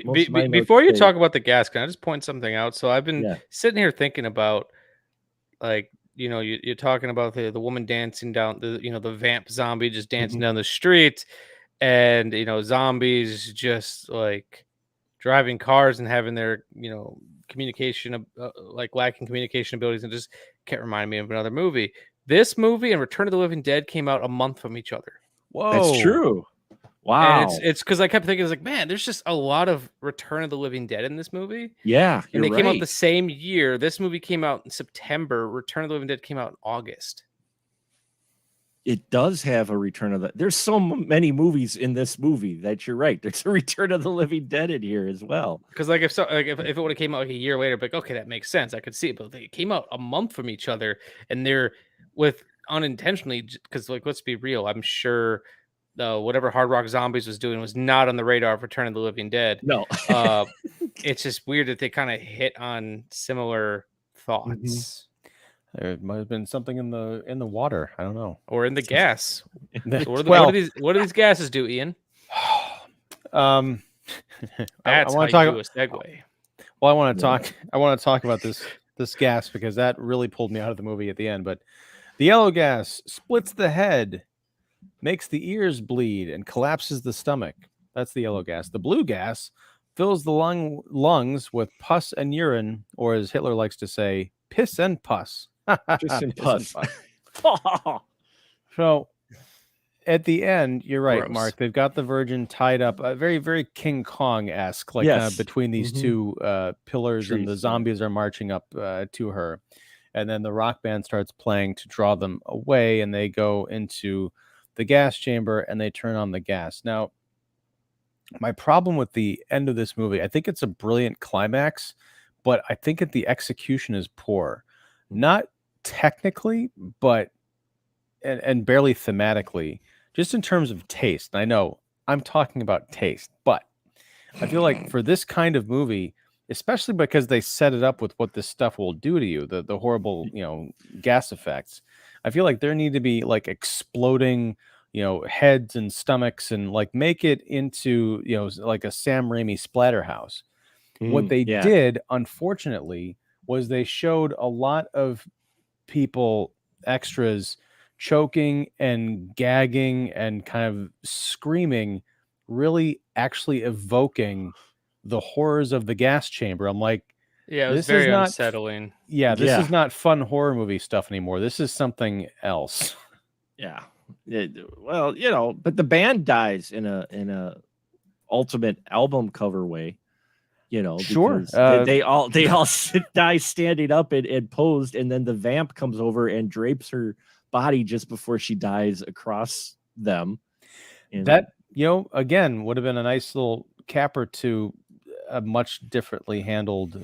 before you talk about the gas, can I just point something out? So I've been sitting here thinking about, like, you're talking about the woman dancing down the vamp zombie just dancing down the street, and zombies just like driving cars and having their communication like lacking communication abilities, and just can't remind me of another movie. This movie and Return of the Living Dead came out a month from each other. Whoa, that's true. Wow. And it's because I kept thinking, it's like, man, there's just a lot of Return of the Living Dead in this movie. Yeah. And they came out the same year. This movie came out in September. Return of the Living Dead came out in August. It does have a Return of the... There's so many movies in this movie that you're right. There's a Return of the Living Dead in here as well. Because like if it would have came out like a year later, but okay, that makes sense. I could see it. But they came out a month from each other, and they're with unintentionally, because like, let's be real, I'm sure whatever Hard Rock Zombies was doing was not on the radar of Return of the Living Dead. No. It's just weird that they kind of hit on similar thoughts. There might have been something in the water. I don't know, or in the gas. What do these gases do, Ian? I want to talk about a segue. Well, I want to talk about this gas, because that really pulled me out of the movie at the end. But the yellow gas splits the head, makes the ears bleed, and collapses the stomach. That's the yellow gas. The blue gas fills the lungs with pus and urine, or as Hitler likes to say, piss and pus. Piss and pus. So at the end, you're right, Gross. Mark. They've got the Virgin tied up, very, very King Kong-esque, like between these two pillars, and the zombies are marching up to her. and then the rock band starts playing to draw them away, and they go into the gas chamber and they turn on the gas. Now, my problem with the end of this movie, I think it's a brilliant climax, but I think that the execution is poor. Not technically, but and barely thematically, just in terms of taste. And I know I'm talking about taste, but I feel like for this kind of movie, especially because they set it up with what this stuff will do to you, the horrible, gas effects, I feel like there need to be like exploding, heads and stomachs, and like make it into, like a Sam Raimi Splatterhouse. What they did, unfortunately, was they showed a lot of people, extras, choking and gagging and kind of screaming, really actually evoking the horrors of the gas chamber. I'm like, yeah, it was this very is not unsettling. this is not fun horror movie stuff anymore. This is something else. Yeah. Well, but the band dies in a ultimate album cover way. Sure. Because they all die standing up and posed, and then the vamp comes over and drapes her body just before she dies across them. And that, again, would have been a nice little capper to a much differently handled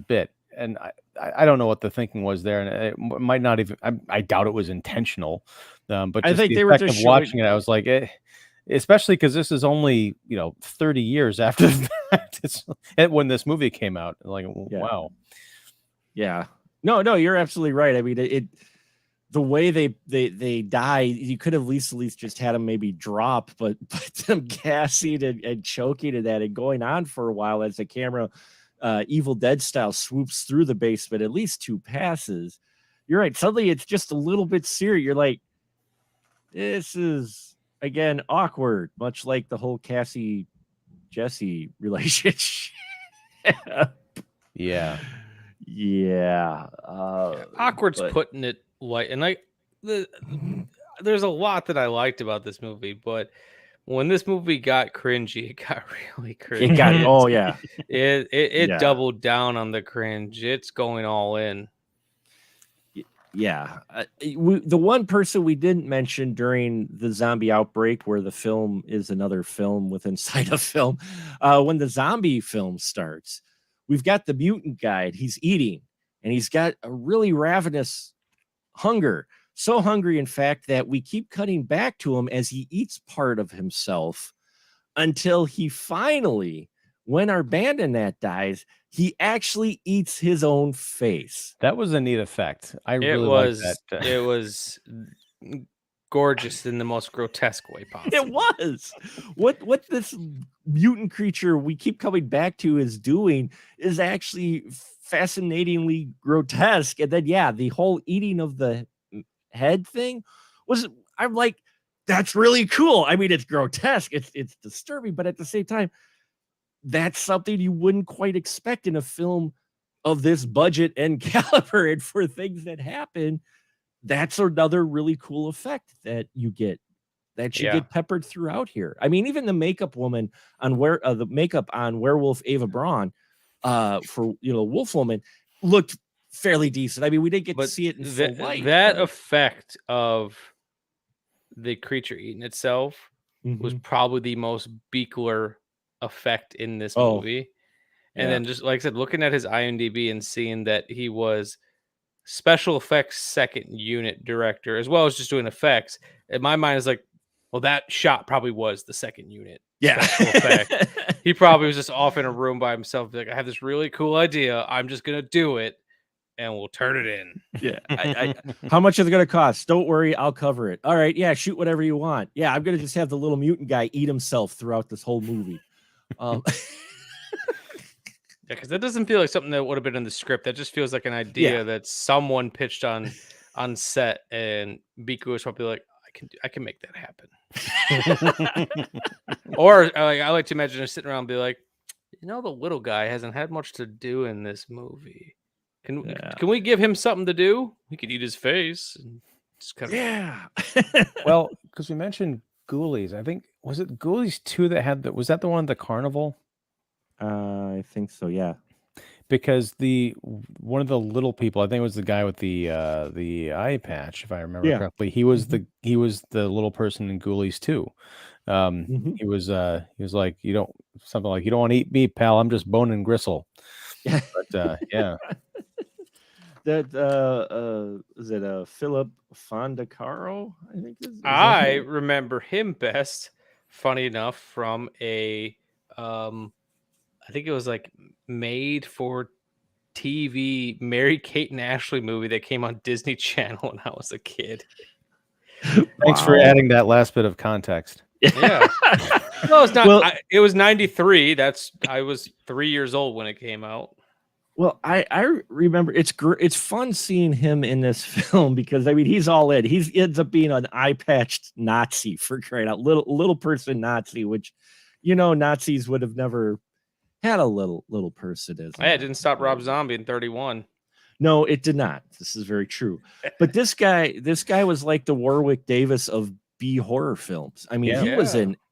bit. And I don't know what the thinking was there, and it might not even, I doubt it was intentional, but just I think the they were effect just of watching it, I was like, especially because this is only 30 years after the fact. It's when this movie came out. Like, wow. Yeah. No, you're absolutely right. I mean, the way they die, you could have at least just had them maybe drop, but them gassing and choking and that and going on for a while as the camera, Evil Dead style, swoops through the basement at least 2 passes. You're right. Suddenly it's just a little bit serious. You're like, this is, again, awkward, much like the whole Cassie Jesse relationship. Yeah. Awkward's putting it light, and there's a lot that I liked about this movie, but when this movie got cringy, it got really cringy. It doubled down on the cringe. It's going all in. The one person we didn't mention during the zombie outbreak, where the film is another film within inside a film, when the zombie film starts, we've got the mutant guy. He's eating, and he's got a really ravenous hunger. So hungry, in fact, that we keep cutting back to him as he eats part of himself until he finally, when our bandit dies, he actually eats his own face. That was a neat effect. It was that. It was gorgeous in the most grotesque way possible. It was. What this mutant creature we keep coming back to is doing is actually fascinatingly grotesque. And then, the whole eating of the head thing I'm like, that's really cool. I mean, it's grotesque, it's disturbing, but at the same time, that's something you wouldn't quite expect in a film of this budget and caliber. And for things that happen, that's another really cool effect that you get, that you get peppered throughout here. I mean, even the makeup woman on the makeup on Werewolf Ava Braun for Wolf Woman looked fairly decent. I mean, we didn't get to see it in full light. That effect of the creature eating itself was probably the most Buechler effect in this movie. And then, just like I said, looking at his IMDb and seeing that he was special effects second unit director as well as just doing effects, in my mind is like, well, that shot probably was the second unit special effect. He probably was just off in a room by himself, like, I have this really cool idea, I'm just gonna do it and we'll turn it in. How much is it gonna cost? Don't worry, I'll cover it. All right, shoot whatever you want. I'm gonna just have the little mutant guy eat himself throughout this whole movie. Because that doesn't feel like something that would have been in the script. That just feels like an idea that someone pitched on set, and Biku was probably like, I can make that happen. Or I like to imagine her sitting around and be like, the little guy hasn't had much to do in this movie. Can we give him something to do? He could eat his face. And just kind of... Well, because we mentioned Ghoulies. I think, was it Ghoulies 2 that had was that the one at the carnival? I think so, yeah. because one of the little people, I think it was the guy with the eye patch, if I remember correctly. He was the little person in Ghoulies too. He was like, you don't want to eat meat, pal. I'm just bone and gristle. But yeah. That is it Philip Fondacaro, I think I remember him best, funny enough, from a I think it was like made for TV Mary-Kate and Ashley movie that came on Disney Channel when I was a kid. Thanks for adding that last bit of context. Yeah. No, it's not. Well, it was 93. I was 3 years old when it came out. Well, I remember it's fun seeing him in this film because I mean he's all in. He ends up being an eye-patched Nazi, for crying out, little person Nazi, which Nazis would have never had a little person as. Yeah, it didn't stop Rob Zombie in 31. No, it did not. This is very true. But this guy was like the Warwick Davis of B horror films. I mean,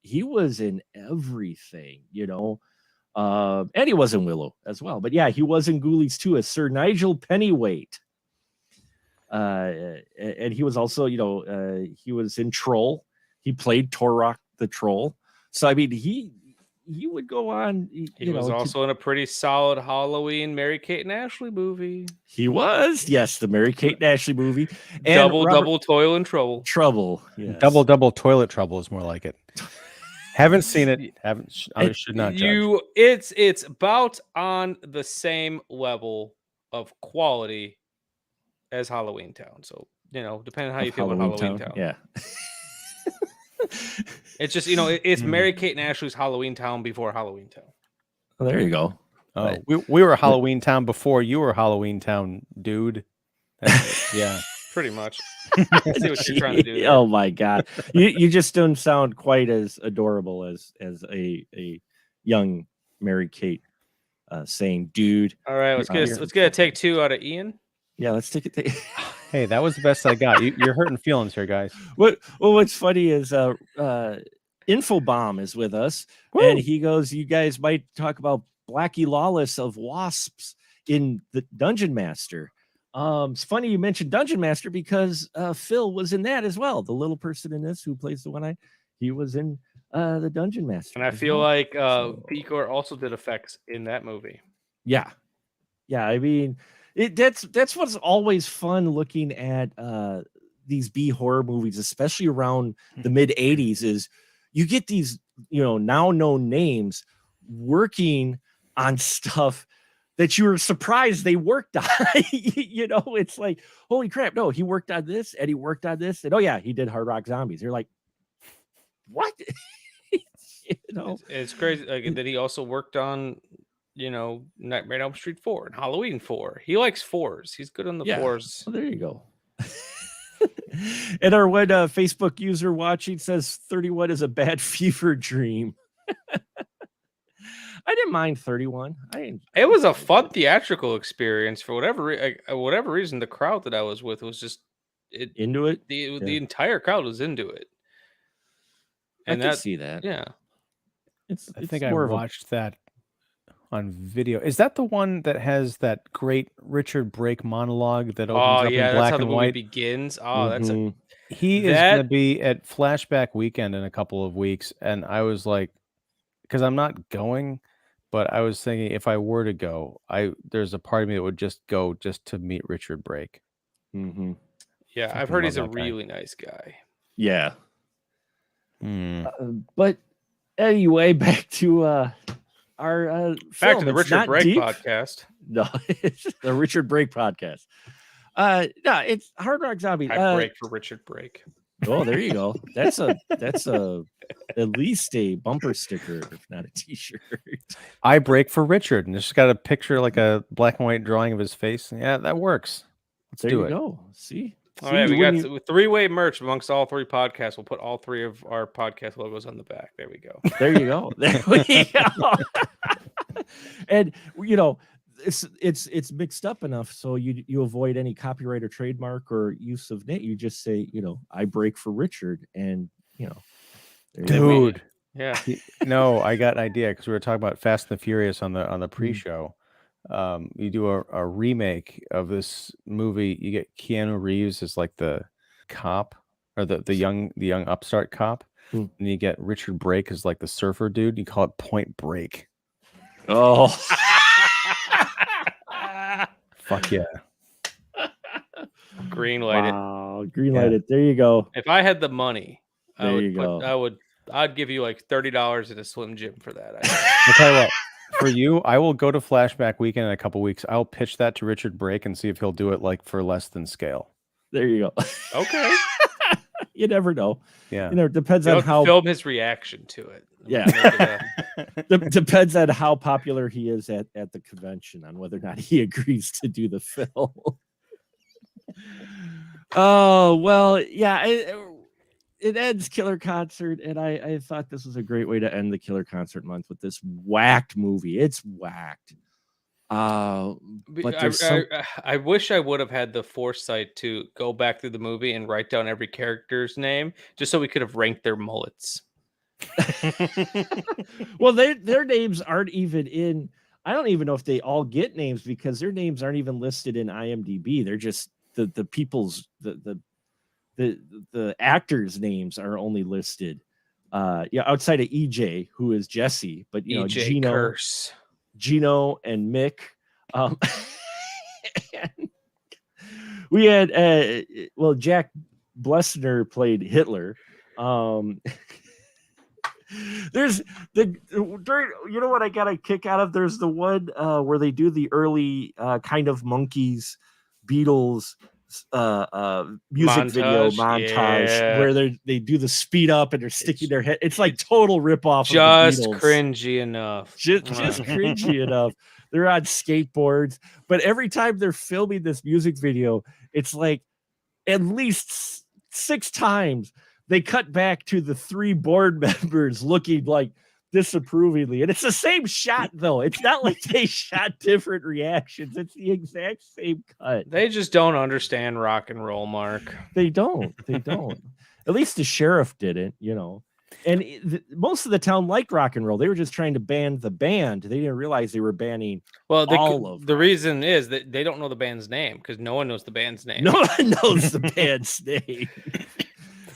he was in everything, and he was in Willow as well. But yeah, he was in Ghoulies too as Sir Nigel Pennyweight. And he was also, he was in Troll. He played Torok the Troll. So I mean, he would go on. He was also in a pretty solid Halloween Mary-Kate and Ashley movie. He was, yes, the Mary-Kate and Ashley movie. And double toil and trouble. Trouble, yes. Double toilet trouble is more like it. Haven't seen it. I should not judge. It's about on the same level of quality as Halloween Town. So depending on how you feel about Halloween Town. Yeah. It's just it's Mary-Kate and Ashley's Halloween Town before Halloween Town. Well, there you go. Oh, we were Halloween Town before you were Halloween Town, dude. Yeah, pretty much. I see what you're trying to do there. Oh my God, you just don't sound quite as adorable as a young Mary-Kate saying, "Dude." All right, let's get a take 2 out of Ian. Yeah, let's take it. Hey, that was the best I got. You're hurting feelings here, guys. What's funny is Infobomb is with us. Woo! And he goes, you guys might talk about Blackie Lawless of Wasps in the Dungeon Master. It's funny you mentioned Dungeon Master because Phil was in that as well. The little person in this who plays the one-eye, he was in the Dungeon Master. And I feel like Decor also did effects in that movie. Yeah. I mean, that's what's always fun looking at these B horror movies, especially around the mid 80s, is you get these now known names working on stuff that you were surprised they worked on. It's like, holy crap, no, he worked on this and he worked on this, and oh yeah, he did Hard Rock Zombies. You're like, what? It's crazy. Like, that he also worked on Nightmare on Elm Street 4 and Halloween 4. He likes 4s. He's good on the 4s. Well, there you go. And our one Facebook user watching says 31 is a bad fever dream. I didn't mind 31. It was a fun theatrical experience for whatever reason. The crowd that I was with was just into it. The entire crowd was into it. And I can see that. Yeah. I think I watched that on video. Is that the one that has that great Richard Brake monologue that opens up in black that's how and the movie white begins? He is going to be at Flashback Weekend in a couple of weeks, and I was like, because I'm not going, but I was thinking if I were to go, there's a part of me that would just go just to meet Richard Brake. Mm-hmm. Yeah, I've heard he's a really nice guy. Yeah. But anyway, back to our back to the Richard Brake podcast. No, it's the Richard Brake podcast. No, it's Hard Rock Zombie. I break for Richard Brake. Oh, there you go. That's at least a bumper sticker, if not a t-shirt. I break for Richard, and it's got a picture, like a black and white drawing of his face. Yeah, that works. Let's do it. Go. See. All right, we got 3-way merch amongst all 3 podcasts. We'll put all 3 of our podcast logos on the back. There we go. There you go. There we go. And it's mixed up enough so you avoid any copyright or trademark or use of name. You just say, I break for Richard, and dude. Yeah. No, I got an idea because we were talking about Fast and the Furious on the pre-show. you do a remake of this movie. You get Keanu Reeves as like the cop or the young upstart cop, and you get Richard Brake as like the surfer dude. You call it Point Break. Oh, fuck yeah! Greenlight it. Wow, greenlight it. There you go. If I had the money, There I'd give you like $30 at a Slim Jim for that. I'll tell you what. For you, I will go to Flashback Weekend in a couple weeks. I'll pitch that to Richard Brake and see if he'll do it like for less than scale. There you go. Okay. You never know. Yeah. You know, it depends on how film his reaction to it. Yeah. Depends on how popular he is at the convention on whether or not he agrees to do the film. Oh, well, yeah. It ends Killer Koncert, and I thought this was a great way to end the Killer Koncert month with this whacked movie. It's whacked. But I wish I would have had the foresight to go back through the movie and write down every character's name just so we could have ranked their mullets. Well, their names aren't even in. I don't even know if they all get names because their names aren't even listed in IMDb. They're just the people's the actors' names are only listed. Outside of EJ, who is Jesse, but you know, Gino and Mick. And we had Jack Blessner played Hitler. There's you know what I got a kick out of? There's the one where they do the early kind of Monkees, Beatles music video montage where they do the speed up and they're sticking their head. It's like total ripoff. Just cringy enough. Just cringy enough. They're on skateboards, but every time they're filming this music video, it's like at least 6 times they cut back to the 3 board members looking like disapprovingly, and it's the same shot though. It's not like they shot different reactions. It's the exact same cut. They just don't understand rock and roll, Mark. They don't. At least the sheriff didn't, you know. And most of the town liked rock and roll. They were just trying to ban the band. They didn't realize they were banning all of the reason is that they don't know the band's name because no one knows the band's name. No one knows the band's name.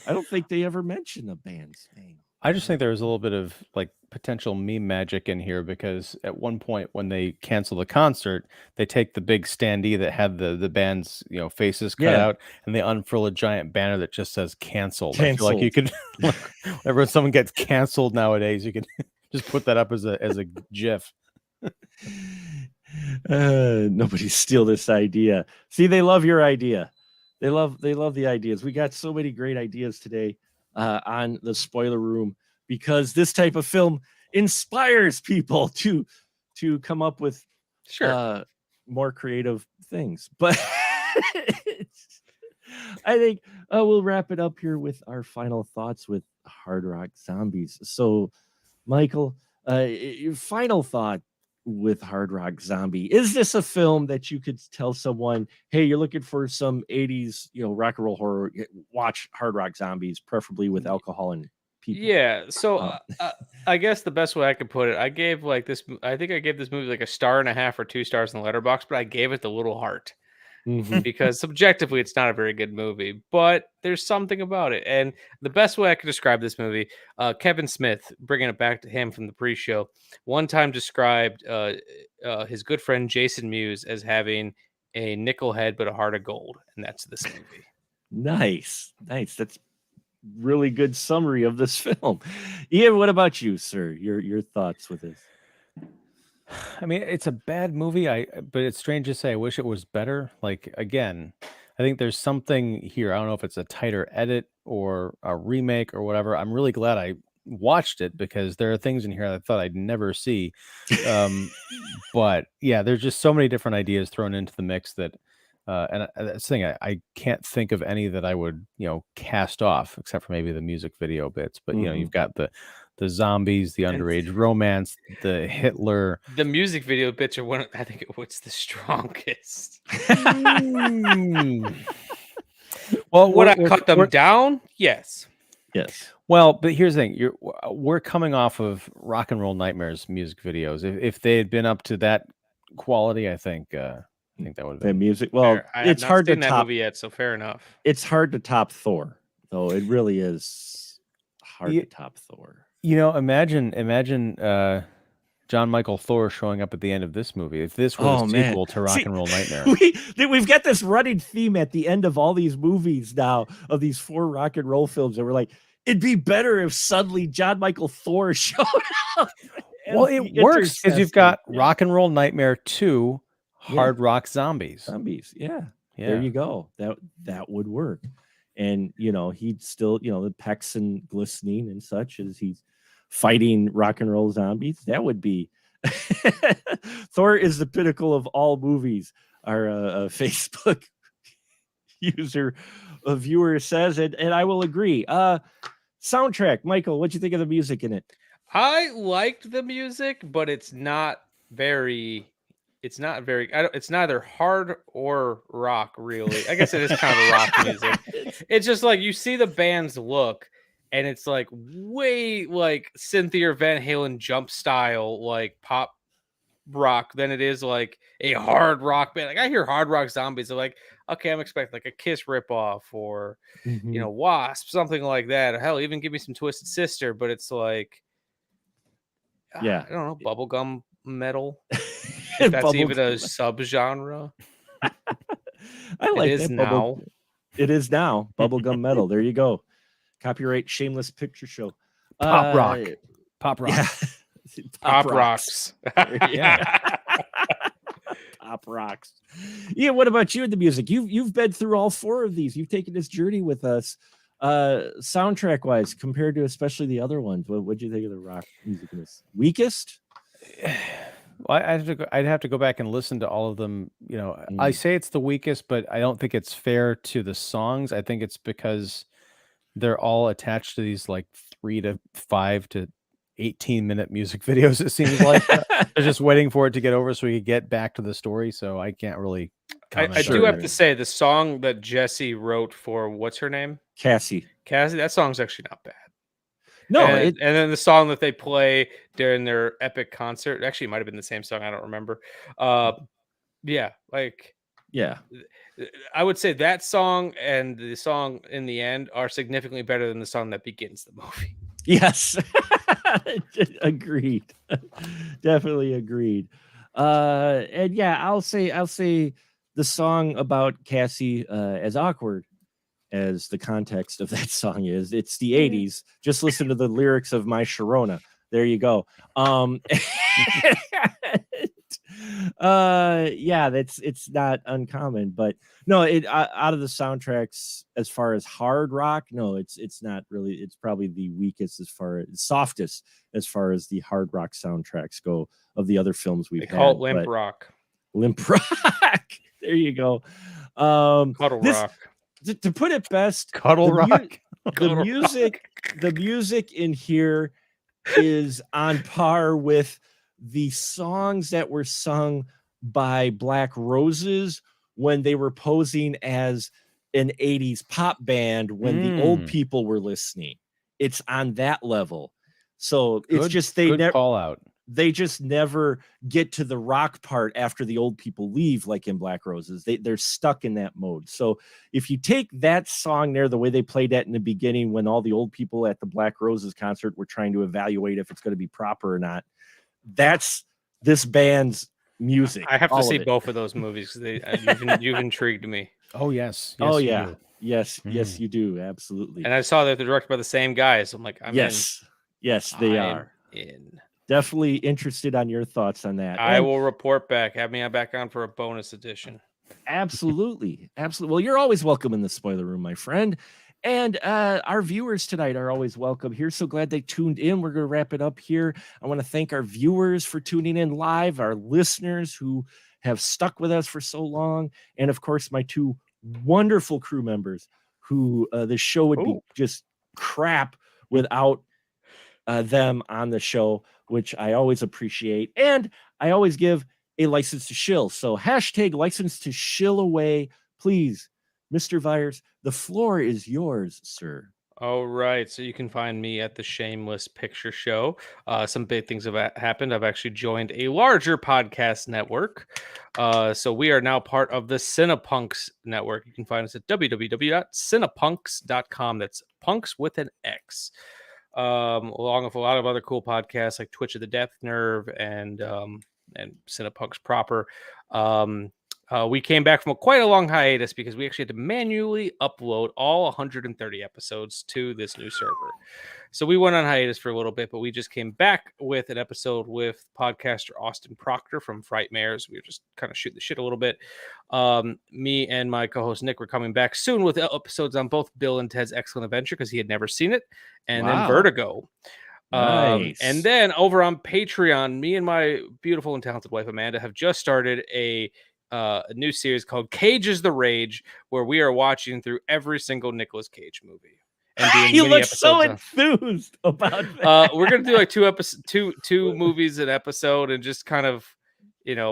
I don't think they ever mentioned the band's name. I just think there was a little bit of like potential meme magic in here because at one point when they cancel the concert, they take the big standee that had the band's faces cut out and they unfurl a giant banner that just says canceled. I feel like you could whenever someone gets canceled nowadays, you could just put that up as a GIF. Nobody steal this idea. See, they love your idea. They love the ideas. We got so many great ideas today on the spoiler room because this type of film inspires people to come up with more creative things. But I think we'll wrap it up here with our final thoughts with Hard Rock Zombies. So, Michael, your final thought with Hard Rock Zombie. Is this a film that you could tell someone, hey, you're looking for some 80s, rock and roll horror, watch Hard Rock Zombies, preferably with alcohol and people? Yeah. So I guess the best way I could put it, I think I gave this movie like 1.5 stars or 2 stars in the Letterboxd, but I gave it the little heart. Because subjectively it's not a very good movie, but there's something about it. And the best way I could describe this movie, Kevin Smith, bringing it back to him from the pre-show, one time described his good friend Jason Mewes as having a nickel head but a heart of gold, and that's this movie. Nice. That's really good summary of this film. Ian, what about you, sir? Your thoughts with this? I mean, it's a bad movie. But it's strange to say. I wish it was better. Like, again, I think there's something here. I don't know if it's a tighter edit or a remake or whatever. I'm really glad I watched it because there are things in here I thought I'd never see. But yeah, there's just so many different ideas thrown into the mix that, and that's the thing. I can't think of any that I would, cast off except for maybe the music video bits. But you've got the zombies, the underage romance, the Hitler. The music video bits are I think what's the strongest. Well, would I cut them down? Yes. Well, but here's the thing: we're coming off of Rock and Roll Nightmares music videos. If they had been up to that quality, I think that would have The been music. Well, it's hard to that top movie yet, so fair enough. It's hard to top Thor, though. It really is hard to top Thor. Imagine John Michael Thor showing up at the end of this movie. If this were the sequel to Rock and Roll Nightmare. We've got this running theme at the end of all these movies now, of these 4 rock and roll films, and we're like, it'd be better if suddenly John Michael Thor showed up. Well, it works because you've got Rock and Roll Nightmare 2, Hard Rock Zombies. Yeah. There you go. That would work. And he'd still, the pecs and glistening and such as he's fighting rock and roll zombies. That would be Thor is the pinnacle of all movies. Our Facebook user, a viewer says, and I will agree. Soundtrack, Michael, what'd you think of the music in it? I liked the music, but it's not very. It's neither hard or rock, really. I guess it is kind of rock music. It's just like you see the band's look, and it's like way like Cynthia Van Halen jump style, like pop rock, than it is like a hard rock band. Like I hear Hard Rock Zombies, I'm like, okay, I'm expecting like a Kiss ripoff or Wasp, something like that. Hell, even give me some Twisted Sister, but it's like, I don't know, bubblegum metal. If that's even a subgenre. I like it is that now. It is now bubblegum metal. There you go. Copyright Shameless Picture Show. Pop rock. Yeah. Pop rocks. Yeah. Pop rocks. Yeah. What about you and the music? You've been through all 4 of these. You've taken this journey with us. Soundtrack wise, compared to especially the other ones, what'd you think of the rock music in this? Weakest? Well, I'd have to go back and listen to all of them. I say it's the weakest, but I don't think it's fair to the songs. I think it's because they're all attached to these like 3 to 5 to 18-minute music videos. It seems like they're just waiting for it to get over so we could get back to the story. So I can't really. I do have to say the song that Jesse wrote for what's her name? Cassie. That song's actually not bad. No, and then the song that they play during their epic concert, actually, it might have been the same song. I don't remember. Yeah, I would say that song and the song in the end are significantly better than the song that begins the movie. Yes, agreed. Definitely agreed. And yeah, I'll say the song about Cassie, as awkward as the context of that song is, it's the 80s. Just listen to the lyrics of My Sharona. There you go. Yeah, it's not uncommon, but no, out of the soundtracks as far as hard rock, no, it's not really. It's probably the weakest softest as far as the hard rock soundtracks go of the other films we've had. They call it limp rock. Limp rock. There you go. Cuddle rock. To put it best, cuddle rock. The music in here is on par with the songs that were sung by Black Roses when they were posing as an 80s pop band when the old people were listening. It's on that level. So it's just they never call out. They just never get to the rock part after the old people leave, like in Black Roses. They're stuck in that mode. So if you take that song there, the way they played that in the beginning, when all the old people at the Black Roses concert were trying to evaluate if it's going to be proper or not, that's this band's music. I have to see both of those movies because you've intrigued me. Oh yes. Yes, you do. Absolutely. And I saw that they're directed by the same guys. I'm like, yes, they are in. Definitely interested on your thoughts on that. I will report back. Have me back on for a bonus edition. Absolutely. Well, you're always welcome in the spoiler room, my friend. And our viewers tonight are always welcome here. So glad they tuned in. We're going to wrap it up here. I want to thank our viewers for tuning in live, our listeners who have stuck with us for so long, and of course, my 2 wonderful crew members who the show would be just crap without them on the show, which I always appreciate. And I always give a license to shill. So #license to shill away, please. Mr. Vyers, the floor is yours, sir. All right, so you can find me at the Shameless Picture Show. Some big things have happened. I've actually joined a larger podcast network. So we are now part of the Cinepunks network. You can find us at www.cinepunks.com. That's punks with an X. Along with a lot of other cool podcasts like Twitch of the Death Nerve and Cinepunks proper. We came back from quite a long hiatus because we actually had to manually upload all 130 episodes to this new server. So we went on hiatus for a little bit, but we just came back with an episode with podcaster Austin Proctor from Frightmares. We were just kind of shooting the shit a little bit. Me and my co-host Nick were coming back soon with episodes on both Bill and Ted's Excellent Adventure because he had never seen it, and then Vertigo. Nice. And then over on Patreon, me and my beautiful and talented wife Amanda have just started a new series called Cage is the Rage, where we are watching through every single Nicolas Cage movie. And doing you look so enthused about that. We're gonna do like two movies an episode, and just kind of,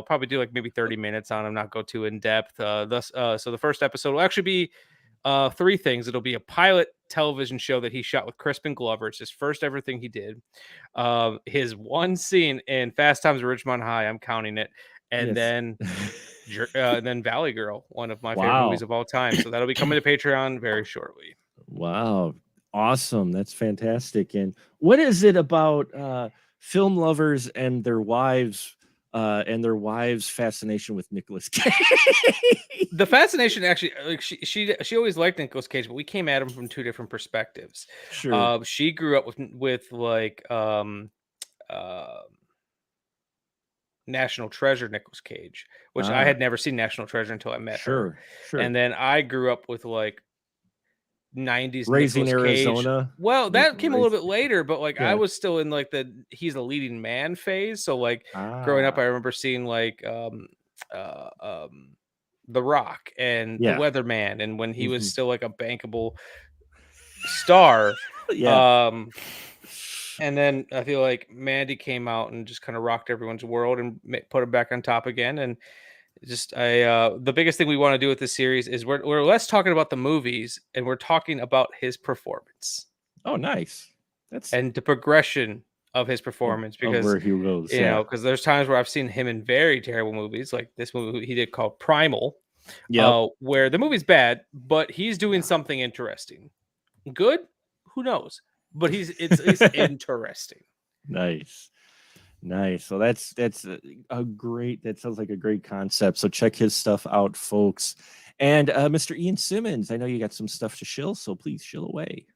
probably do like maybe 30 minutes on them, not go too in depth. So the first episode will actually be three things. It'll be a pilot television show that he shot with Crispin Glover. It's his first ever thing he did. His one scene in Fast Times at Ridgemont High, I'm counting it, and then Valley Girl, one of my favorite movies of all time. So that'll be coming to Patreon very shortly. Wow. Awesome. That's fantastic. And what is it about film lovers and their wives fascination with Nicolas Cage? The fascination, actually, like she always liked Nicolas Cage, but we came at him from two different perspectives. Sure. She grew up with like National Treasure Nicolas Cage, which I had never seen National Treasure until I met her. Sure. And then I grew up with like 90s Raising Nicolas Arizona. Cage. Well, that came a little bit later, but like I was still in like he's a leading man phase. So like growing up, I remember seeing like The Rock and The Weatherman, and when he was still like a bankable star. And then I feel like Mandy came out and just kind of rocked everyone's world and put it back on top again. And just the biggest thing we want to do with this series is we're less talking about the movies and we're talking about his performance. Oh, nice. And the progression of his performance, because where he goes, because there's times where I've seen him in very terrible movies, like this movie he did called Primal, where the movie's bad, but he's doing something interesting. Good, who knows? But it's interesting. Nice. So that's a great, that sounds like a great concept. So check his stuff out, folks. And Mr. Ian Simmons, I know you got some stuff to shill, so please shill away.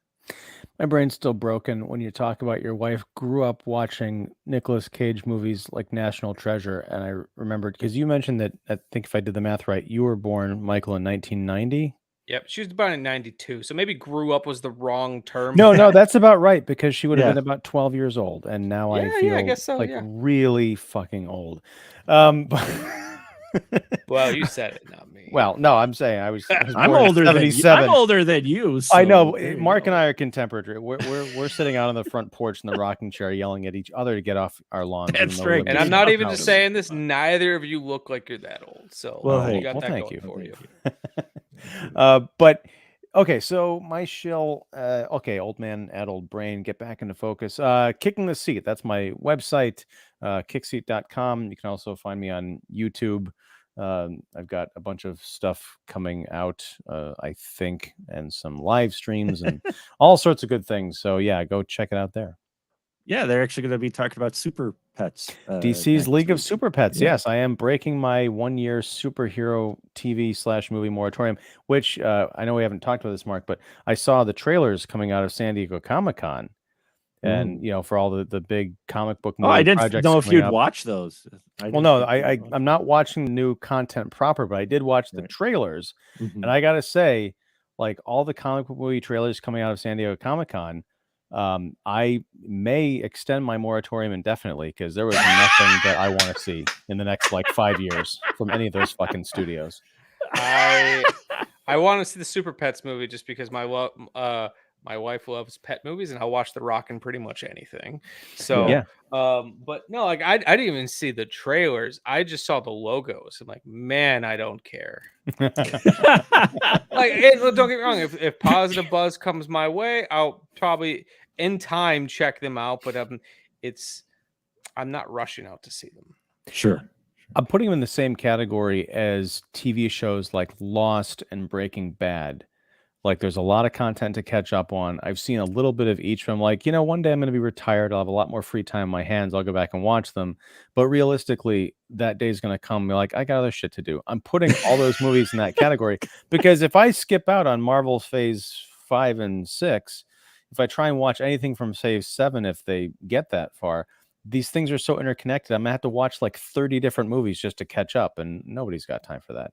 My brain's still broken when you talk about your wife grew up watching Nicolas Cage movies like National Treasure. And I remembered, because you mentioned that, I think if I did the math right, you were born, Michael, in 1990. Yep, she was born in 92, so maybe grew up was the wrong term. No, that's about right, because she would have been about 12 years old, and now I feel I guess so, really fucking old. Well, you said it, not me. Well, no, I'm saying I was I'm older than you. I'm older than you. So I know. Mark and I are contemporary. We're sitting out on the front porch in the rocking chair, yelling at each other to get off our lawns. That's right. And I'm not even just saying this. Neither of you look like you're that old. So well, you got that thank going for you. But okay, so my shill. Old man, adult brain. Get back into focus. Kicking the Seat. That's my website. Kickseat.com. You can also find me on YouTube. I've got a bunch of stuff coming out, I think, and some live streams and all sorts of good things. So yeah, go check it out there. Yeah, they're actually going to be talking about Super Pets. DC's League of Super Pets. Yeah. Yes, I am breaking my 1-year superhero TV/movie moratorium, which I know we haven't talked about this, Mark, but I saw the trailers coming out of San Diego Comic-Con. And for all the big comic book movie I didn't projects know if you'd up. watch those. I'm not watching the new content proper, but I did watch the trailers, and I gotta say, like all the comic book movie trailers coming out of San Diego Comic-Con, I may extend my moratorium indefinitely, because there was nothing that I want to see in the next 5 years from any of those fucking studios. I want to see the Super Pets movie just because my My wife loves pet movies, and I'll watch The Rock in pretty much anything. So, Yeah. but no, like I didn't even see the trailers. I just saw the logos. I'm like, man, I don't care. Like, don't get me wrong. If positive buzz comes my way, I'll probably in time check them out. But I'm not rushing out to see them. Sure. I'm putting them in the same category as TV shows like Lost and Breaking Bad. Like, there's a lot of content to catch up on. I've seen a little bit of each. I'm like, one day I'm going to be retired. I'll have a lot more free time on my hands. I'll go back and watch them. But realistically, that day's going to come. Like, I got other shit to do. I'm putting all those movies in that category because if I skip out on Marvel's Phase 5 and 6, if I try and watch anything from Phase 7, if they get that far, these things are so interconnected. I'm going to have to watch like 30 different movies just to catch up, and nobody's got time for that.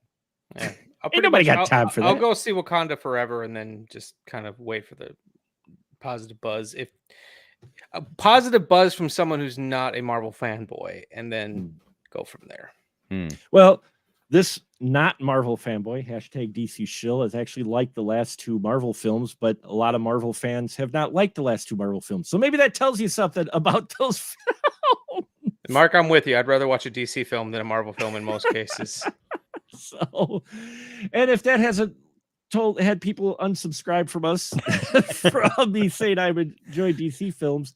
Yeah. Ain't nobody got time for that. I'll go see Wakanda Forever and then just kind of wait for the positive buzz. If a positive buzz from someone who's not a Marvel fanboy, and then go from there. Well, this not Marvel fanboy, hashtag DC shill, has actually liked the last 2 Marvel films, but a lot of Marvel fans have not liked the last 2 Marvel films. So maybe that tells you something about those films. Mark, I'm with you. I'd rather watch a DC film than a Marvel film in most cases. So, and if that hasn't had people unsubscribe from us from me saying I would enjoy DC films,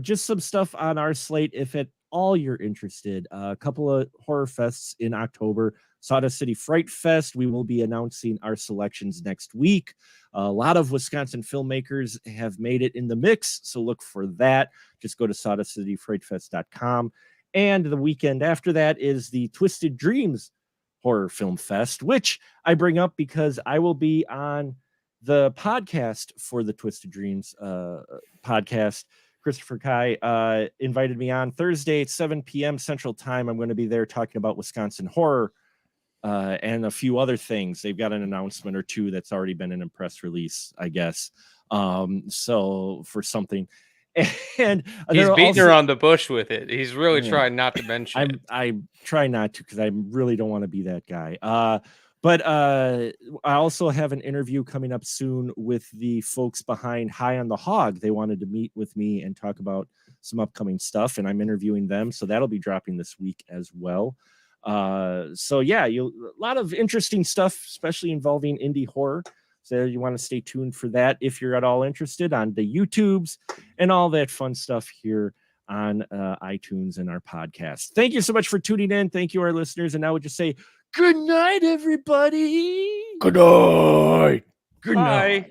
just some stuff on our slate if at all you're interested. A couple of horror fests in October. Sawdust City Fright Fest. We will be announcing our selections next week. A lot of Wisconsin filmmakers have made it in the mix, so look for that. Just go to sawdustcityfrightfest.com. And the weekend after that is the Twisted Dreams Horror Film Fest, which I bring up because I will be on the podcast for the Twisted Dreams podcast. Christopher Kai invited me on Thursday at 7 p.m. Central Time. I'm going to be there talking about Wisconsin horror and a few other things. They've got an announcement or 2 that's already been in a press release, I guess. So for something. And he's beating her on the bush with it. He's really trying not to mention it. I try not to because I really don't want to be that guy. But I also have an interview coming up soon with the folks behind High on the Hog. They wanted to meet with me and talk about some upcoming stuff, and I'm interviewing them. So that'll be dropping this week as well. So yeah, a lot of interesting stuff, especially involving indie horror. So you want to stay tuned for that if you're at all interested on the YouTubes and all that fun stuff here on iTunes and our podcast. Thank you so much for tuning in. Thank you, our listeners. And now we just say good night, everybody. Good night. Good night.